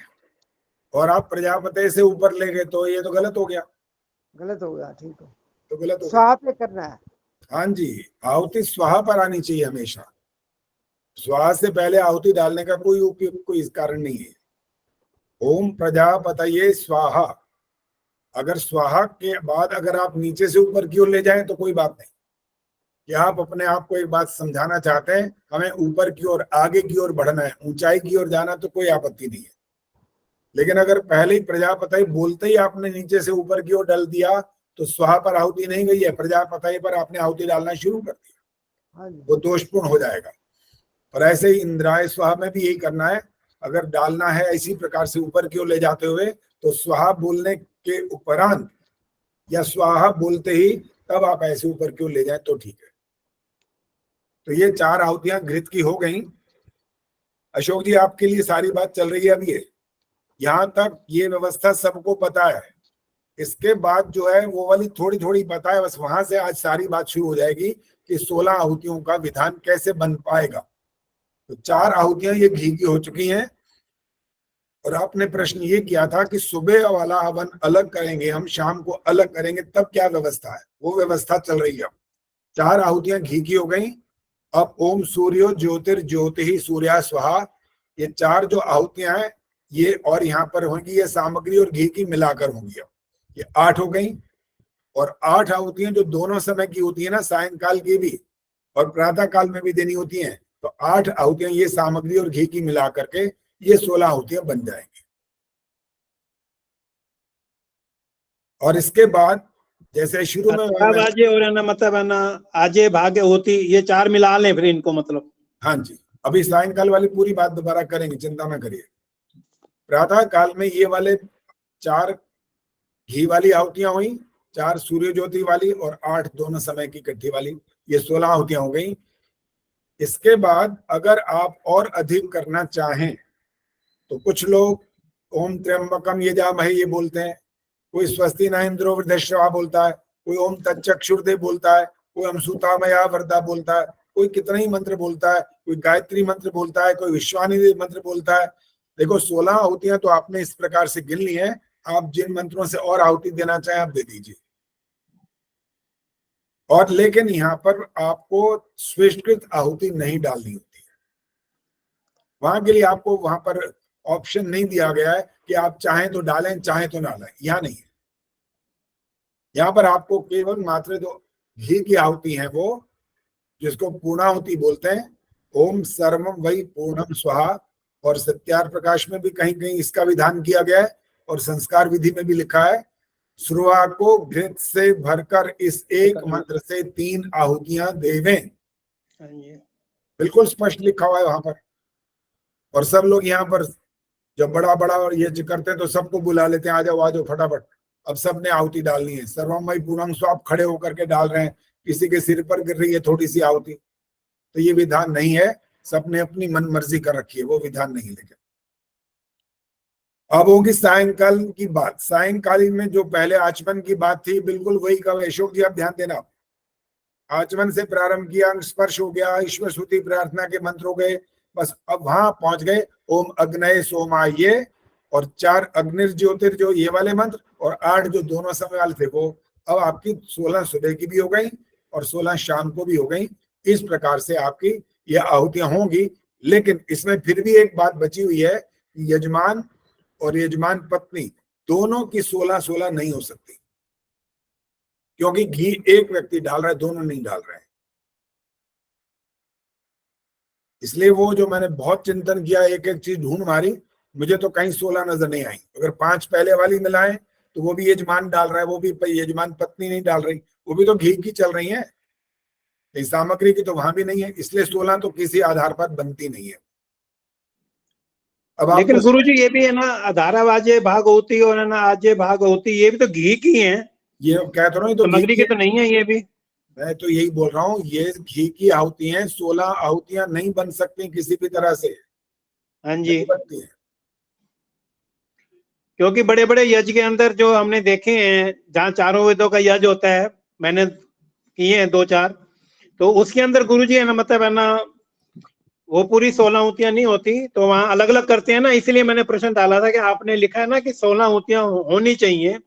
और आप प्रजापति से ऊपर ले गए, तो ये तो गलत हो गया। गलत हो गया, ठीक है। तो गलत हो गया। स्वाहा पे करना है। हाँ जी, आहुति स्वाहा पर आनी चाहिए हमेशा। स्वाहा से पहले आहुति डालने का कोई उपयोग, कोई कारण नहीं है। ओम प्रजापतये स्वाहा, अगर स्वाहा के बाद अगर आप नीचे से ऊपर की ओर ले जाएं तो कोई बात नहीं। कि आप अपने आप को एक बात समझाना चाहते हैं, हमें ऊपर की ओर, आगे की ओर बढ़ना है, ऊंचाई की ओर जाना, तो कोई आपत्ति नहीं है। लेकिन अगर पहले ही प्रजापति बोलते ही आपने नीचे से ऊपर की ओर डाल दिया, तो स्वाहा पर आहुति नहीं गई है, प्रजापति पर आपने आहुति डालना शुरू कर दिया, वो दोषपूर्ण हो जाएगा। और ऐसे ही इंद्राय स्वाहा में भी यही करना है। अगर डालना है इसी प्रकार से ऊपर की ओर ले जाते हुए, तो स्वाहा बोलने के उपरांत या स्वाहा बोलते ही तब आप ऐसे ऊपर की ओर ले जाए तो ठीक है। तो ये 4 आहुतियां घृत की हो गई। अशोक जी, आपके लिए सारी बात चल रही है अभी। यहां तक ये व्यवस्था सबको पता है। इसके बाद जो है वो वाली थोड़ी थोड़ी पता है, बस वहां से आज सारी बात शुरू हो जाएगी कि 16 आहुतियों का विधान कैसे बन पाएगा। तो 4 आहुतियां ये घी की हो चुकी हैं। और आपने प्रश्न ये किया था कि सुबह वाला हवन अलग करेंगे हम, शाम को अलग करेंगे, तब क्या व्यवस्था है। वो व्यवस्था चल रही है। 4 आहुतियां घी की हो गई। अब ओम सूर्यो ज्योतिर्ज्योति सूर्या स्वाहा, ये 4 जो आहुतियां हैं ये और यहाँ पर होंगी, ये सामग्री और घी की मिलाकर होंगी। अब ये 8 हो गई। और 8 आहुतियां जो दोनों समय की होती है ना, सायंकाल की भी और प्रातः काल में भी देनी होती हैं, तो 8 आहुतियां ये सामग्री और घी की मिला करके ये 16 आहुतियां बन जाएंगी। और इसके बाद जैसे शुरू में बाजे और है ना, मतलब है ना, आजे भाग्य होती, ये 4 मिला लें फिर इनको, मतलब। हाँ जी, अभी सायंकाल वाली पूरी बात दोबारा करेंगे, चिंता न करिए। प्रातः काल में ये वाले 4 घी वाली आहुतियां हुई, 4 सूर्य ज्योति वाली और 8 दोनों समय की इकट्ठी वाली, ये 16 आहुतियां हो गई। इसके बाद अगर आप और अधिक करना चाहें तो कुछ लोग ओम त्र्यंबकम यजामहे ये बोलते हैं, कोई स्वस्ति न इंद्रो वृद्धश्रवा बोलता है, कोई ओम तच्चक्षुर्दे बोलता है, कोई अमसुतामया वरदा बोलता है, कोई कितना ही मंत्र बोलता है, कोई गायत्री मंत्र बोलता है, कोई विश्वानिधि मंत्र बोलता है। देखो 16 आहुतियां तो आपने इस प्रकार से गिन ली है। आप जिन मंत्रों से और आहुति देना चाहें आप दे दीजिए। और लेकिन यहाँ पर आपको स्वीकृत आहुति नहीं डालनी होती है। वहां के लिए आपको वहां पर ऑप्शन नहीं दिया गया है कि आप चाहें तो डालें चाहें तो ना डालें, यहाँ नहीं है। यहाँ पर आपको केवल मात्र जो घी की आहुति है वो जिसको पूर्णाहुति बोलते हैं, ओम सर्वम वही पूर्णम स्वाहा, और सत्यार प्रकाश में भी कहीं कहीं इसका विधान किया गया है और संस्कार विधि में भी लिखा है, श्रुआ को घृत से भरकर इस एक मंत्र से 3 आहुतियां देवें। बिल्कुल स्पष्ट लिखा हुआ है वहां पर। और सब लोग यहाँ पर जब बड़ा बड़ा और यज्ञ करते हैं तो सबको बुला लेते हैं, आ जाओ फटाफट, अब सबने आहुति डालनी है। सर्वमय पूर्णम स्व आप खड़े होकर के डाल रहे हैं, किसी के सिर पर गिर रही है थोड़ी सी आहुति, तो ये विधान नहीं है। सबने अपनी मन मर्जी कर रखी है, वो विधान नहीं। लेकिन अब होगी सायंकाल की बात। सायंकालीन में जो पहले आचमन की बात थी बिल्कुल वही का अशोक जी आप ध्यान देना। आचमन से प्रारंभ किया, स्पर्श हो गया, ईश्वर स्तुति प्रार्थना के मंत्र हो गए, बस अब वहां पहुंच गए ओम अग्नये सोमाये, और 4 अग्निर्ज्योतिर्जो ये वाले मंत्र, और 8 जो दोनों समय वाले थे वो अब आपकी 16 सुबह की भी हो गई और 16 शाम को भी हो गई। इस प्रकार से आपकी ये आहुतियां होंगी। लेकिन इसमें फिर भी एक बात बची हुई है कि यजमान और यजमान पत्नी दोनों की 16-16 नहीं हो सकती, क्योंकि घी एक व्यक्ति डाल रहा है, दोनों नहीं डाल रहे हैं। इसलिए वो जो मैंने बहुत चिंतन किया, एक एक चीज ढूंढ मारी, मुझे तो कहीं 16 नजर नहीं आई। अगर 5 पहले वाली मिलाएं तो वो भी यजमान डाल रहा है, वो भी यजमान पत्नी नहीं डाल रही, वो भी तो घी की चल रही है, इस सामग्री की तो वहां भी नहीं है। इसलिए 16 तो किसी आधार पर बनती नहीं है। अब लेकिन गुरुजी ये भी है ना, धारावाजे भाग होती और है ना आजे भाग होती, ये भी तो घी की है, ये कहता रहा हूँ तो सामग्री की तो नहीं है ये भी। मैं तो यही बोल रहा हूँ, ये घी की आहुति हैं। 16 आहुतियां नहीं बन सकती किसी भी तरह से। हाँ जी, बनती है क्योंकि बड़े बड़े यज्ञ के अंदर जो हमने देखे हैं, जहाँ 4 वेदों का यज्ञ होता है, मैंने किए हैं 2-4, तो उसके अंदर गुरुजी है ना, मतलब है ना, वो पूरी 16 आहुतियां नहीं होती, तो वहाँ अलग अलग करते हैं ना। इसलिए मैंने प्रश्न डाला था कि आपने लिखा है ना कि 16 आहुतियां होनी चाहिए,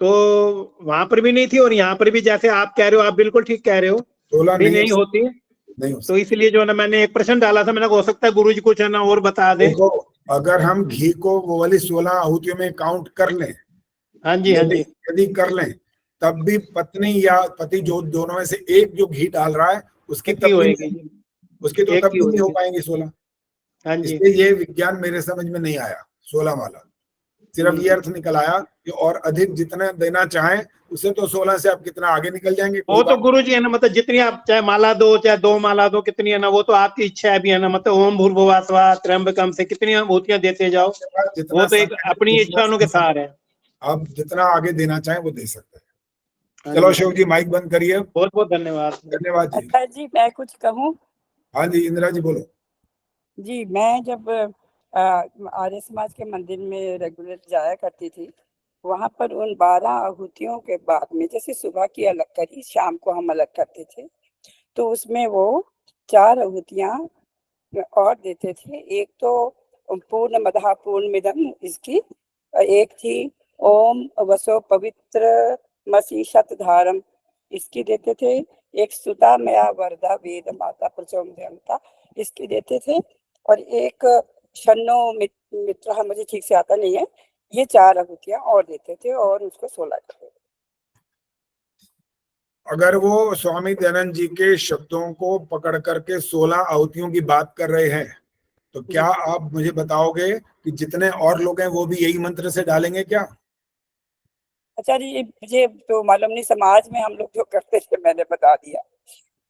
तो वहां पर भी नहीं थी और यहाँ पर भी जैसे आप कह रहे हो, आप बिल्कुल ठीक कह रहे हो, 16 नहीं होती। तो इसलिए जो है ना मैंने एक प्रश्न डाला था, मैंने हो सकता है गुरुजी कुछ है ना और बता दे। देखो, अगर हम घी को वो वाली 16 आहुतियों में काउंट कर लें, हाँ जी, हाँ जी, यदि कर लें, तब भी पत्नी या पति जो दोनों में से एक जो घी डाल रहा है उसकी तब उसकी तो तब भी नहीं हो पाएंगे 16। हाँ जी, इसलिए ये विज्ञान मेरे समझ में नहीं आया 16 वाला। सिर्फ ये अर्थ निकल आया कि और अधिक जितना देना चाहें उससे तो 16 से आप कितना आगे निकल जाएंगे। वो तो गुरुजी है ना, मतलब जितनी आप चाहे माला दो, चाहे 2 माला दो, कितनी है ना, वो तो आपकी इच्छा है भी है ना, मतलब ओम भूर्भुवः स्वः त्र्यंबकम से कितनी आहुतियां देते जाओ, वो तो एक अपनी इच्छा अनुसार है। आप जितना आगे देना चाहें वो दे सकते हैं। चलो शिव जी माइक बंद करिए। बहुत बहुत धन्यवाद। धन्यवाद जी। अच्छा जी, मैं कुछ कहूँ? हाँ जी इंदिरा जी बोलो। जी, मैं जब आर्य समाज के मंदिर में रेगुलर जाया करती थी, वहाँ पर उन 12 आहुतियों के बाद में, जैसे सुबह की अलग करी, शाम को हम अलग करते थे, तो उसमें वो 4 आहुतियाँ और देते थे। एक तो पूर्णमदः पूर्णमिदं इसकी, एक थी ओम वसो पवित्र मसी शतधारम इसकी देते थे, एक सुता मया वरदा वेद माता प्रचोदयन्ता इसकी देते थे, और एक शन्नो मित्र, मुझे ठीक से आता नहीं है, ये 4 आहुतियां और देते थे और उसको 16 करते थे। अगर वो स्वामी दयानंद जी के शब्दों को पकड़ करके 16 आहुतियों की बात कर रहे हैं, तो क्या आप मुझे बताओगे कि जितने और लोग हैं वो भी यही मंत्र से डालेंगे क्या? अच्छा जी, मुझे तो मालूम नहीं, समाज में हम लोग जो करते थे मैंने बता दिया।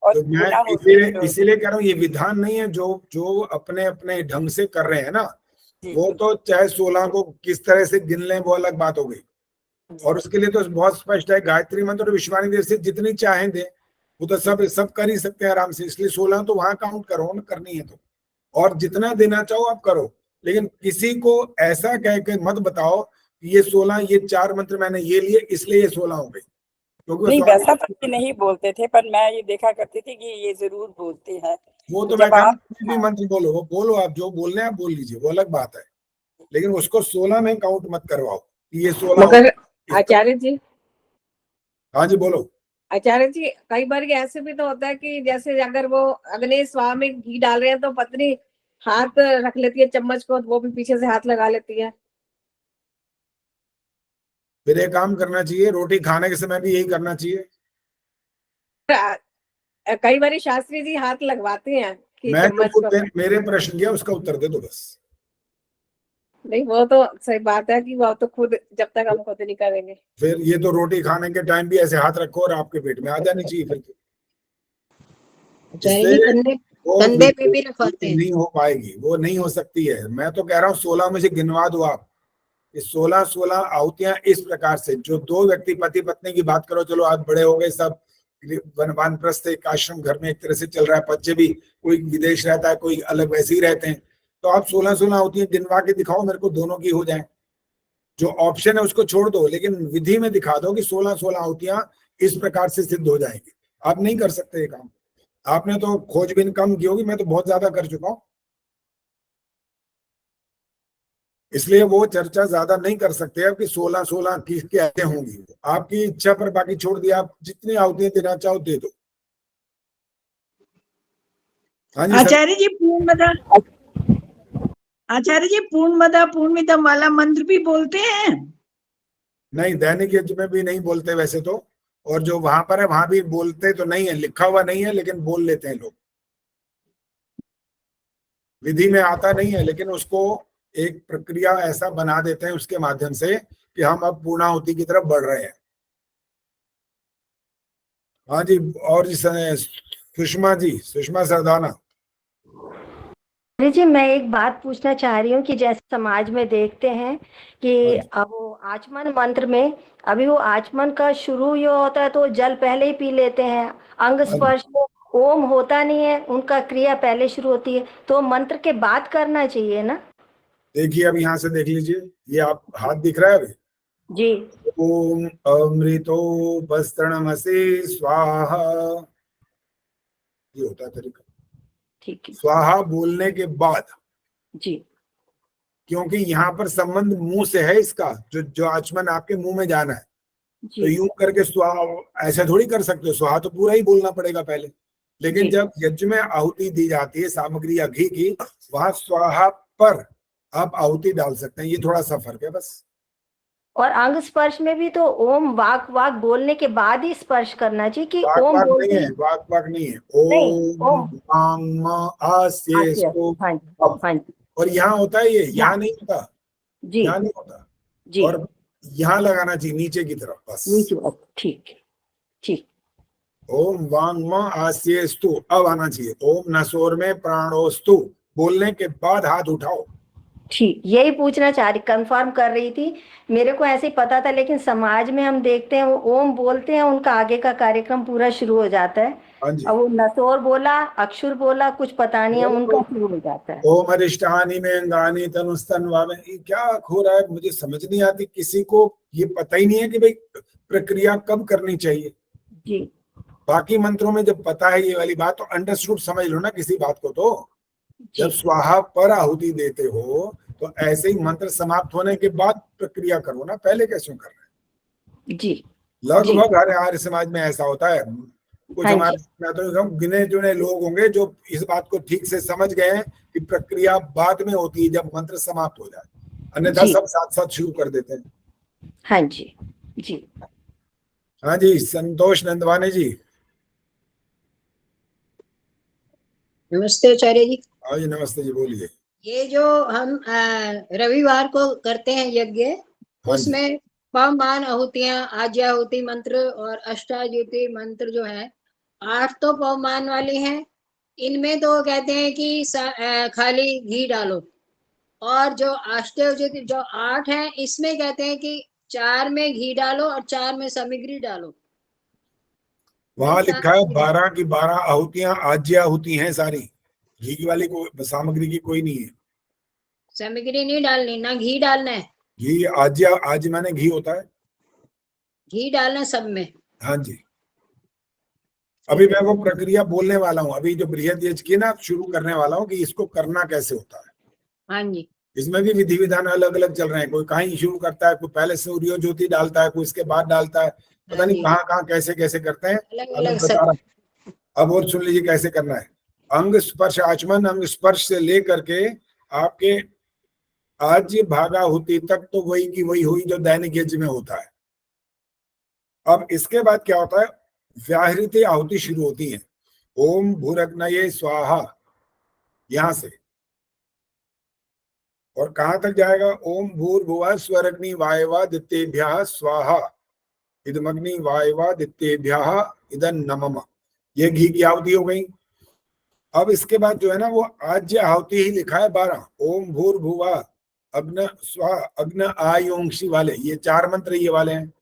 और तो मैं इसीलिए कह रहा हूँ, ये विधान नहीं है। जो अपने अपने ढंग से कर रहे हैं ना, वो तो चाहे 16 को किस तरह से गिन लें वो अलग बात हो गई। और उसके लिए तो बहुत स्पष्ट है, गायत्री मंत्र और विश्वानिधि से जितनी चाहें दे, वो तो सब कर ही सकते हैं आराम से। इसलिए 16 तो वहां काउंट करो ना, करनी है तो, और जितना देना चाहो आप करो। लेकिन किसी को ऐसा कह के मत बताओ ये 16, ये 4 मंत्र मैंने ये लिए इसलिए ये 16 हो गए, क्योंकि नहीं स्वामी वैसा तो ये नहीं बोलते थे, पर मैं ये देखा करती थी कि ये जरूर बोलते हैं। वो तो तो मैं जब कह रहा हूं, आप कोई भी मंत्र बोलो, वो बोलो, आप जो बोलने हैं आप बोल लीजिए, वो अलग बात है, लेकिन उसको 16 में काउंट मत करवाओ कि ये 16 मगर इस आचार्य जी, हाँ जी बोलो। आचार्य जी, कई बार ये ऐसे भी तो होता है कि जैसे अगर वो अग्नि स्वाहा में घी डाल रहे हैं तो पत्नी हाथ रख लेती है चम्मच को, तो वो भी पीछे से हाथ लगा लेती है। फिर एक काम करना चाहिए, रोटी खाने के समय भी यही करना चाहिए। कई बार शास्त्री जी हाथ लगवाते हैं कि मैं चम्मच जो को। मेरे प्रश्न किया उसका उत्तर दे दो बस। नहीं, वो तो सही बात है कि वो तो खुद, जब तक हम खुद नहीं करेंगे। फिर ये तो रोटी खाने के टाइम भी ऐसे हाथ रखो और आपके पेट में आ जानी चाहिए फिर तो। आचार्य जी कंधे वो कंधे पे भी रखवाते हैं। नहीं हो पाएगी, वो नहीं हो सकती है। मैं तो कह रहा हूँ 16 में से गिनवा दो आप, 16 आहुतियां इस प्रकार से, जो 2 व्यक्ति पति पत्नी की बात करो, चलो आज बड़े हो गए सब, वानप्रस्थ एक आश्रम घर में एक तरह से चल रहा है, बच्चे भी कोई विदेश रहता है, कोई अलग वैसे ही रहते हैं, तो आप 16 आहुतियां गिनवा के दिखाओ मेरे को, दोनों की हो जाए। जो ऑप्शन है उसको छोड़ दो, लेकिन विधि में दिखा दो कि 16 आहुतियां इस प्रकार से सिद्ध हो जाएंगी। आप नहीं कर सकते ये काम, आपने तो खोजबीन कम की होगी, मैं तो बहुत ज्यादा कर चुका हूं, इसलिए वो चर्चा ज्यादा नहीं कर सकते अब कि 16 की कैसे होंगी। आपकी इच्छा पर बाकी छोड़ दिया, आप जितनी आहुतियां देना चाहो दे दो। हाँ जी आचार्य जी पूर्णमदा पूर्णमिदम वाला मंत्र भी बोलते हैं? नहीं, दैनिक यज्ञ में भी नहीं बोलते वैसे तो, और जो वहां पर है वहां भी बोलते तो नहीं है, लिखा हुआ नहीं है, लेकिन बोल लेते हैं लोग। विधि में आता नहीं है, लेकिन उसको एक प्रक्रिया ऐसा बना देते हैं उसके माध्यम से कि हम अब पूर्णाहुति की तरफ बढ़ रहे हैं। हाँ जी, और जी सुषमा सरदाना जी, मैं एक बात पूछना चाह रही हूँ कि जैसे समाज में देखते हैं कि अब वो आचमन मंत्र में, अभी वो आचमन का शुरू ये होता है तो जल पहले ही पी लेते हैं, अंग स्पर्श ओम होता नहीं है, उनका क्रिया पहले शुरू होती है, तो मंत्र के बाद करना चाहिए ना? देखिए अब यहाँ से देख लीजिए, ये आप हाथ दिख रहा है अभी जी। ओम अमृतो वस्त्रणमसि स्वाहा, ये होता है तरीका। ठीक है। स्वाहा बोलने के बाद जी, क्योंकि यहाँ पर संबंध मुंह से है इसका, जो आचमन आपके मुंह में जाना है, जी। तो यूं करके स्वाहा ऐसा थोड़ी कर सकते हो, स्वाहा तो पूरा ही बोलना पड़ेगा पहले। लेकिन जी। जब यज्ञ में आहुति दी जाती है सामग्री या घी की, वहां स्वाहा पर आप आहुति डाल सकते हैं, ये थोड़ा सा फर्क है बस। और अंग स्पर्श में भी तो ओम वाक बोलने के बाद ही स्पर्श करना चाहिए कि वाक ओम वाक बोलते नहीं है, वाक नहीं है, ओम आस्येस्तु। हाँ जी, हाँ जी, और यहाँ होता है, ये यहाँ नहीं होता, जी यहाँ नहीं होता, जी, और यहाँ लगाना चाहिए नीचे की तरफ बस। नीचे, ठीक ठीक। ओम वांग आस्येस्तु अब आना चाहिए, ओम नसोर में प्राणोस्तु बोलने के बाद हाथ उठाओ। ठीक, यही पूछना चाह रही, कंफर्म कर रही थी, मेरे को ऐसे ही पता था, लेकिन समाज में हम देखते हैं वो ओम बोलते हैं, उनका आगे का कार्यक्रम पूरा शुरू हो जाता है। हाँ जी, अब वो नसोर बोला, अक्षुर बोला, कुछ पता नहीं है, उनका शुरू हो जाता है। ओम अरिष्टानि में अंगानी तनुस्तन वामे, ये क्या हो रहा है मुझे समझ नहीं आती, किसी को ये पता ही नहीं है कि भाई प्रक्रिया कब करनी चाहिए। जी, बाकी मंत्रों में जब पता है ये वाली बात, तो अंडरस्टूड समझ लो ना किसी बात को। तो जब स्वाहा पर आहुति देते हो तो ऐसे ही मंत्र समाप्त होने के बाद प्रक्रिया करो ना, पहले कैसे कर रहे हैं? जी, लगभग हर आर्य समाज में ऐसा होता है। कुछ हाँ हमारे, मैं तो गिने चुने लोग होंगे जो इस बात को ठीक से समझ गए हैं कि प्रक्रिया बाद में होती है जब मंत्र समाप्त हो जाए, अन्यथा सब साथ साथ शुरू कर देते हैं। हाँ जी, जी। हाँ जी, संतोष नंदवानी जी। नमस्ते आचार्य जी। हाँ जी, नमस्ते जी, बोलिए। ये जो हम रविवार को करते हैं यज्ञ, उसमें पवमान आहुतियां, आज्याहुति मंत्र और अष्टाहुति मंत्र जो है, 8 तो पवमान वाले हैं, इनमें तो कहते हैं कि खाली घी डालो, और जो अष्टाहुति जो 8 है, इसमें कहते हैं कि 4 में घी डालो और 4 में सामग्री डालो। वहां लिखा है 12 की 12 आहुतियां आज्याहुति हैं सारी, घी वाली को सामग्री की कोई नहीं है। सामग्री नहीं डालनी, ना घी डालना है। घी आज मैंने घी होता है। घी डालना सब में। हाँ जी, अभी मैं वो प्रक्रिया बोलने वाला हूँ, अभी जो बृहद यज्ञ की ना शुरू करने वाला हूँ कि इसको करना कैसे होता है। हाँ जी, इसमें भी विधि विधान अलग अलग चल रहे हैं, कोई कहीं शुरू करता है, कोई पहले सूर्य ज्योति डालता है, कोई इसके बाद डालता है, पता नहीं कहाँ कहाँ कैसे कैसे करते हैं। अलग अब मैं अलग बता सब। रहा हूँ, अब और सुन लीजिए कैसे करना है। अंग स्पर्श आचमन, अंग स्पर्श से लेकर के आपके आज्य भागाहुति तक तो वही की वही हुई जो दैनिक यज्ञ में होता है। अब इसके बाद क्या होता है, व्याहृत आहुति शुरू होती है। ओम भूरग्नये स्वाहा, यहां से और कहां तक जाएगा, ओम भूर्भुवः स्वरग्नि वायवादित्येभ्यः स्वाहा इदमग्नि वायवादित्येभ्यः इदं नमः। ये घी की आहुति हो गई। अब इसके बाद जो है ना वो आज्य आहुति ही लिखा है 12। ओम भूर्भुवः अग्न स्वा अग्न आयोंक्षी वाले, ये 4 मंत्र ये वाले हैं।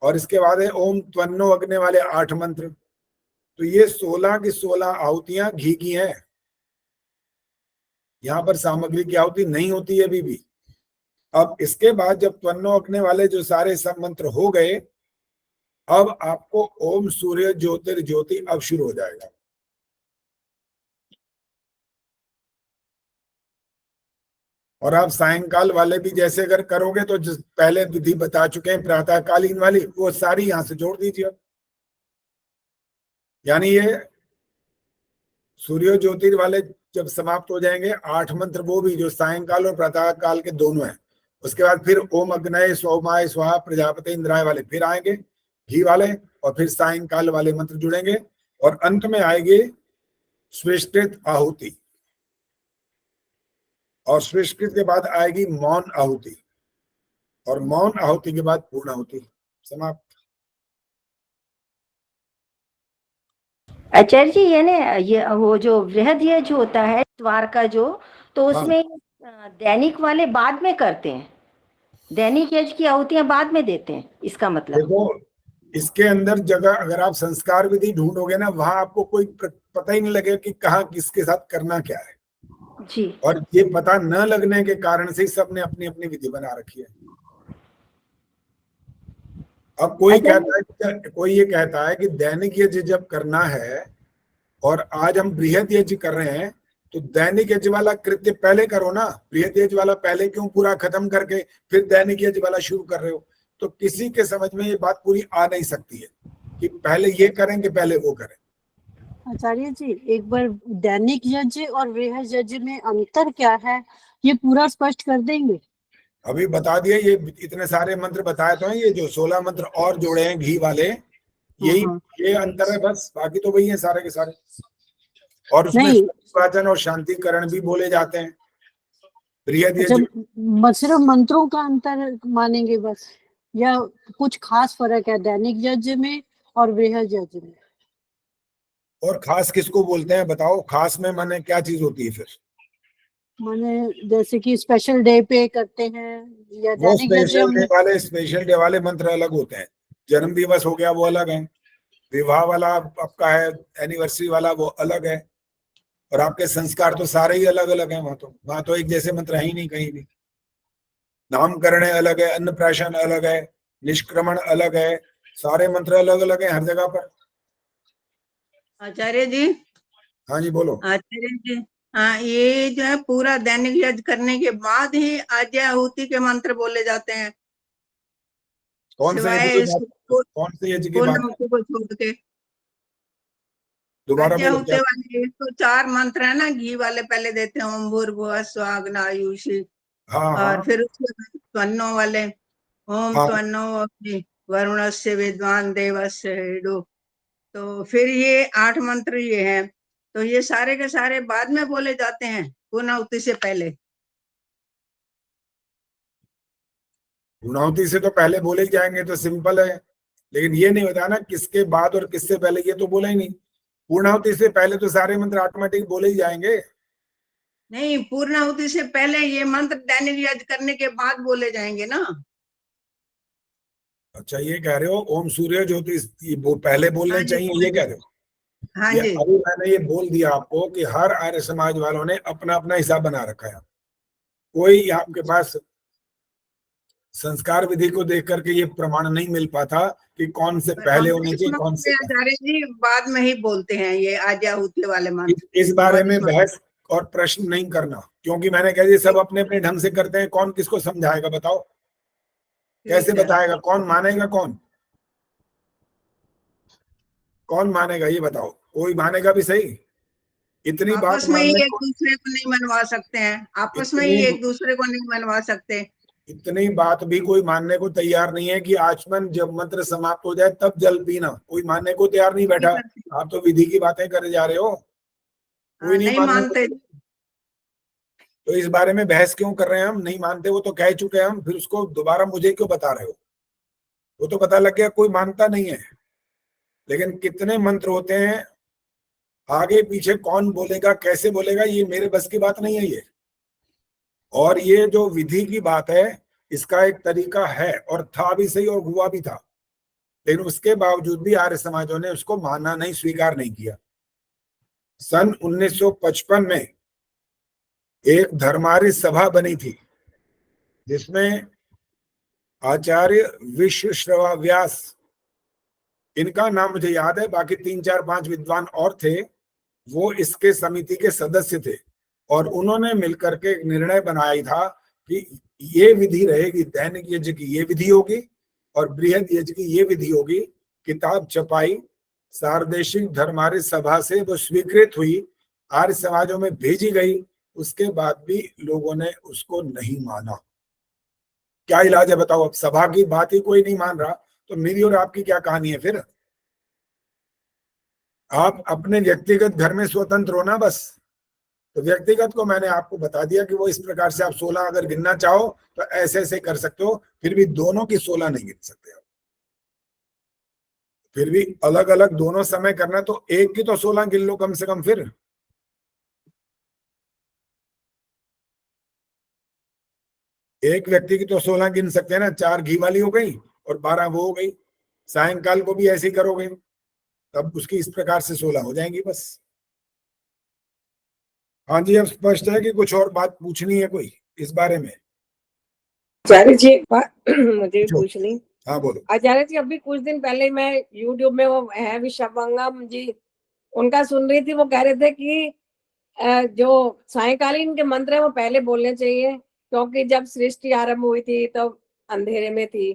और इसके बाद है ओम त्वन्नो अग्नि वाले 8 मंत्र। तो ये 16 की 16 आहुतियां घी की हैं। यहाँ पर सामग्री की आहुति नहीं होती है अभी भी। अब इसके बाद जब त्वन्नो अग्नि वाले जो सारे सब मंत्र हो गए, अब आपको ओम सूर्य ज्योतिर्ज्योति अब शुरू हो जाएगा। और आप सायंकाल वाले भी जैसे अगर करोगे तो जिस पहले विधि बता चुके हैं प्रातःकालीन वाली, वो सारी यहां से जोड़ दीजिए। यानी ये सूर्य ज्योतिर वाले जब समाप्त हो जाएंगे, 8 मंत्र वो भी जो सायंकाल और प्रातःकाल के दोनों हैं। उसके बाद फिर ओम अग्नये सोमाय स्वाहा प्रजापति इंद्राय वाले फिर आएंगे घी वाले, और फिर सायंकाल वाले मंत्र जुड़ेंगे, और अंत में आएगी स्विष्कृत आहुति, और स्विष्कृत के बाद आएगी मौन आहुति, और मौन आहुति के बाद पूर्ण आहुति समाप्त। आचार्य जी ये वो जो वृहद यज्ञ होता है द्वार का जो, तो उसमें दैनिक वाले बाद में करते हैं, दैनिक यज्ञ की आहुतियां बाद में देते हैं, इसका मतलब। देखो इसके अंदर जगह अगर आप संस्कार विधि ढूंढोगे ना, वहां आपको कोई पता ही नहीं लगेगा कि कहाँ किसके साथ करना क्या है जी। और ये पता न लगने के कारण से सबने अपनी अपनी विधि बना रखी है। अब कोई ये कहता है कि दैनिक यज्ञ जब करना है और आज हम बृहद यज्ञ कर रहे हैं, तो दैनिक यज्ञ वाला कृत्य पहले करो ना, बृहद यज्ञ वाला पहले क्यों पूरा खत्म करके फिर दैनिक यज्ञ वाला शुरू कर रहे हो। तो किसी के समझ में ये बात पूरी आ नहीं सकती है कि पहले ये करेंगे पहले वो करें। आचार्य जी एक बार दैनिक यज्ञ और वृहद यज्ञ में अंतर क्या है, ये पूरा स्पष्ट कर देंगे। अभी बता दिए, ये इतने सारे मंत्र बताए तो हैं, ये जो 16 मंत्र और जोड़े हैं घी वाले, यही ये अंतर है बस, बाकी तो वही है सारे के सारे। और उसमें वाचन और शांतिकरण भी बोले जाते हैं। सिर्फ मंत्रों का अंतर मानेंगे बस, या कुछ खास फर्क है दैनिक यज्ञ में और वृहद यज्ञ में? और खास किसको बोलते हैं बताओ, खास में माने क्या चीज होती है फिर? माने जैसे कि स्पेशल डे पे करते हैं, या वो स्पेशल डे वाले मंत्र अलग होते हैं। जन्म दिवस हो गया वो अलग है, विवाह वाला आपका है, एनिवर्सरी वाला वो अलग है, और आपके संस्कार तो सारे ही अलग अलग हैं। वहां तो एक जैसे मंत्र है ही नहीं कहीं भी। नामकरण अलग है, अन्नप्राशन अलग है, निष्क्रमण अलग है, सारे मंत्र अलग अलग है हर जगह पर। आचार्य जी। हाँ जी बोलो। आचार्य जी हाँ, ये जो है पूरा दैनिक यज्ञ करने के बाद ही आज्य आहुति के मंत्र बोले जाते हैं। कौन से यज्ञ की बात? को छोड़ के दोबारा आहुति वाले तो 4 मंत्र है ना, घी वाले पहले देते हैं, ओम भूर्भुवः स्वः अग्नायुषी। और फिर उसके बाद त्वन्नो वाले, ओम त्वन्नो अग्नि वरुणस्य विद्वान देवस्य हेडो। तो फिर ये 8 मंत्र ये हैं, तो ये सारे के सारे बाद में बोले जाते हैं पूर्णाहुति से पहले। पूर्णाहुति से तो पहले बोले जाएंगे तो सिंपल है, लेकिन ये नहीं बताना किसके बाद और किससे पहले, ये तो बोला ही नहीं। पूर्णाहुति से पहले तो सारे मंत्र ऑटोमेटिक बोले ही जाएंगे। नहीं, पूर्णाहुति से पहले ये मंत्र दैनिक यज्ञ करने के बाद बोले जाएंगे ना। अच्छा ये कह रहे हो ओम सूर्य ज्योति वो पहले बोलने चाहिए, ये कह रहे हो? हाँ जी। अभी मैंने ये बोल दिया आपको कि हर आर्य समाज वालों ने अपना अपना हिसाब बना रखा है। कोई आपके पास संस्कार विधि को देख करके ये प्रमाण नहीं मिल पाता कि कौन से पहले होने चाहिए, कौन से आचार्य जी बाद में ही बोलते हैं ये आज्याहुति वाले मंत्र। इस बारे में बहस और प्रश्न नहीं करना, क्योंकि मैंने कहा ये सब अपने अपने ढंग से करते हैं, कौन किसको समझाएगा बताओ, कैसे बताएगा, कौन मानेगा, कौन मानेगा ये बताओ, कोई मानेगा भी सही? इतनी बात आपस में ही एक दूसरे को नहीं मनवा सकते हैं, आपस में ही एक दूसरे को नहीं मनवा सकते। इतनी बात भी कोई मानने को तैयार नहीं है कि आचमन जब मंत्र समाप्त हो जाए तब जल पीना, कोई मानने को तैयार नहीं बैठा। आप तो विधि की बातें करे जा रहे हो, कोई नहीं मानते। तो इस बारे में बहस क्यों कर रहे हैं हम? नहीं मानते वो तो कह चुके हैं हम, फिर उसको दोबारा मुझे क्यों बता रहे हो? वो तो पता लग गया कोई मानता नहीं है। लेकिन कितने मंत्र होते हैं, आगे पीछे कौन बोलेगा, कैसे बोलेगा, ये मेरे बस की बात नहीं है ये। और ये जो विधि की बात है इसका एक तरीका है, और था भी सही और हुआ भी था, लेकिन उसके बावजूद भी आर्य समाजों ने उसको माना नहीं, स्वीकार नहीं किया। सन 1955 में एक धर्मार्य सभा बनी थी जिसमें आचार्य विश्वश्रवा व्यास, इनका नाम मुझे याद है, बाकी 3, 4, 5 विद्वान और थे, वो इसके समिति के सदस्य थे। और उन्होंने मिलकर के एक निर्णय बनाया था कि ये विधि रहेगी, दैनिक यज्ञ की ये विधि होगी और बृहद यज्ञ की ये विधि होगी। किताब छपाई, सार्वदेशिक धर्मार्य सभा से वो स्वीकृत हुई, आर्य समाजों में भेजी गई, उसके बाद भी लोगों ने उसको नहीं माना। क्या इलाज है बताओ? अब सभा की बात ही कोई नहीं मान रहा तो मेरी और आपकी क्या कहानी है फिर? आप अपने व्यक्तिगत घर में स्वतंत्र हो ना बस। तो व्यक्तिगत को मैंने आपको बता दिया कि वो इस प्रकार से आप 16 अगर गिनना चाहो तो ऐसे ऐसे कर सकते हो, फिर भी दोनों की 16 नहीं गिन सकते आप। फिर भी अलग अलग दोनों समय करना, तो एक की तो 16 गिन लो कम से कम। फिर एक व्यक्ति की तो 16 गिन सकते हैं ना, 4 घी वाली हो गई और 12 वो हो गई। सायंकाल को भी ऐसे ही करोगे तब उसकी इस प्रकार से 16 हो जाएंगी बस। हाँ जी, अब स्पष्ट है कि कुछ और बात पूछनी है कोई इस बारे में? आचार्य जी एक बात मुझे पूछनी। हाँ बोलो। आचार्य जी अभी कुछ दिन पहले मैं YouTube में वो है विश्वंगम जी, उनका सुन रही थी। वो कह रहे थे कि जो सायंकालीन के मंत्र है वो पहले बोलने चाहिए, क्योंकि जब सृष्टि आरंभ हुई थी तब तो अंधेरे में थी,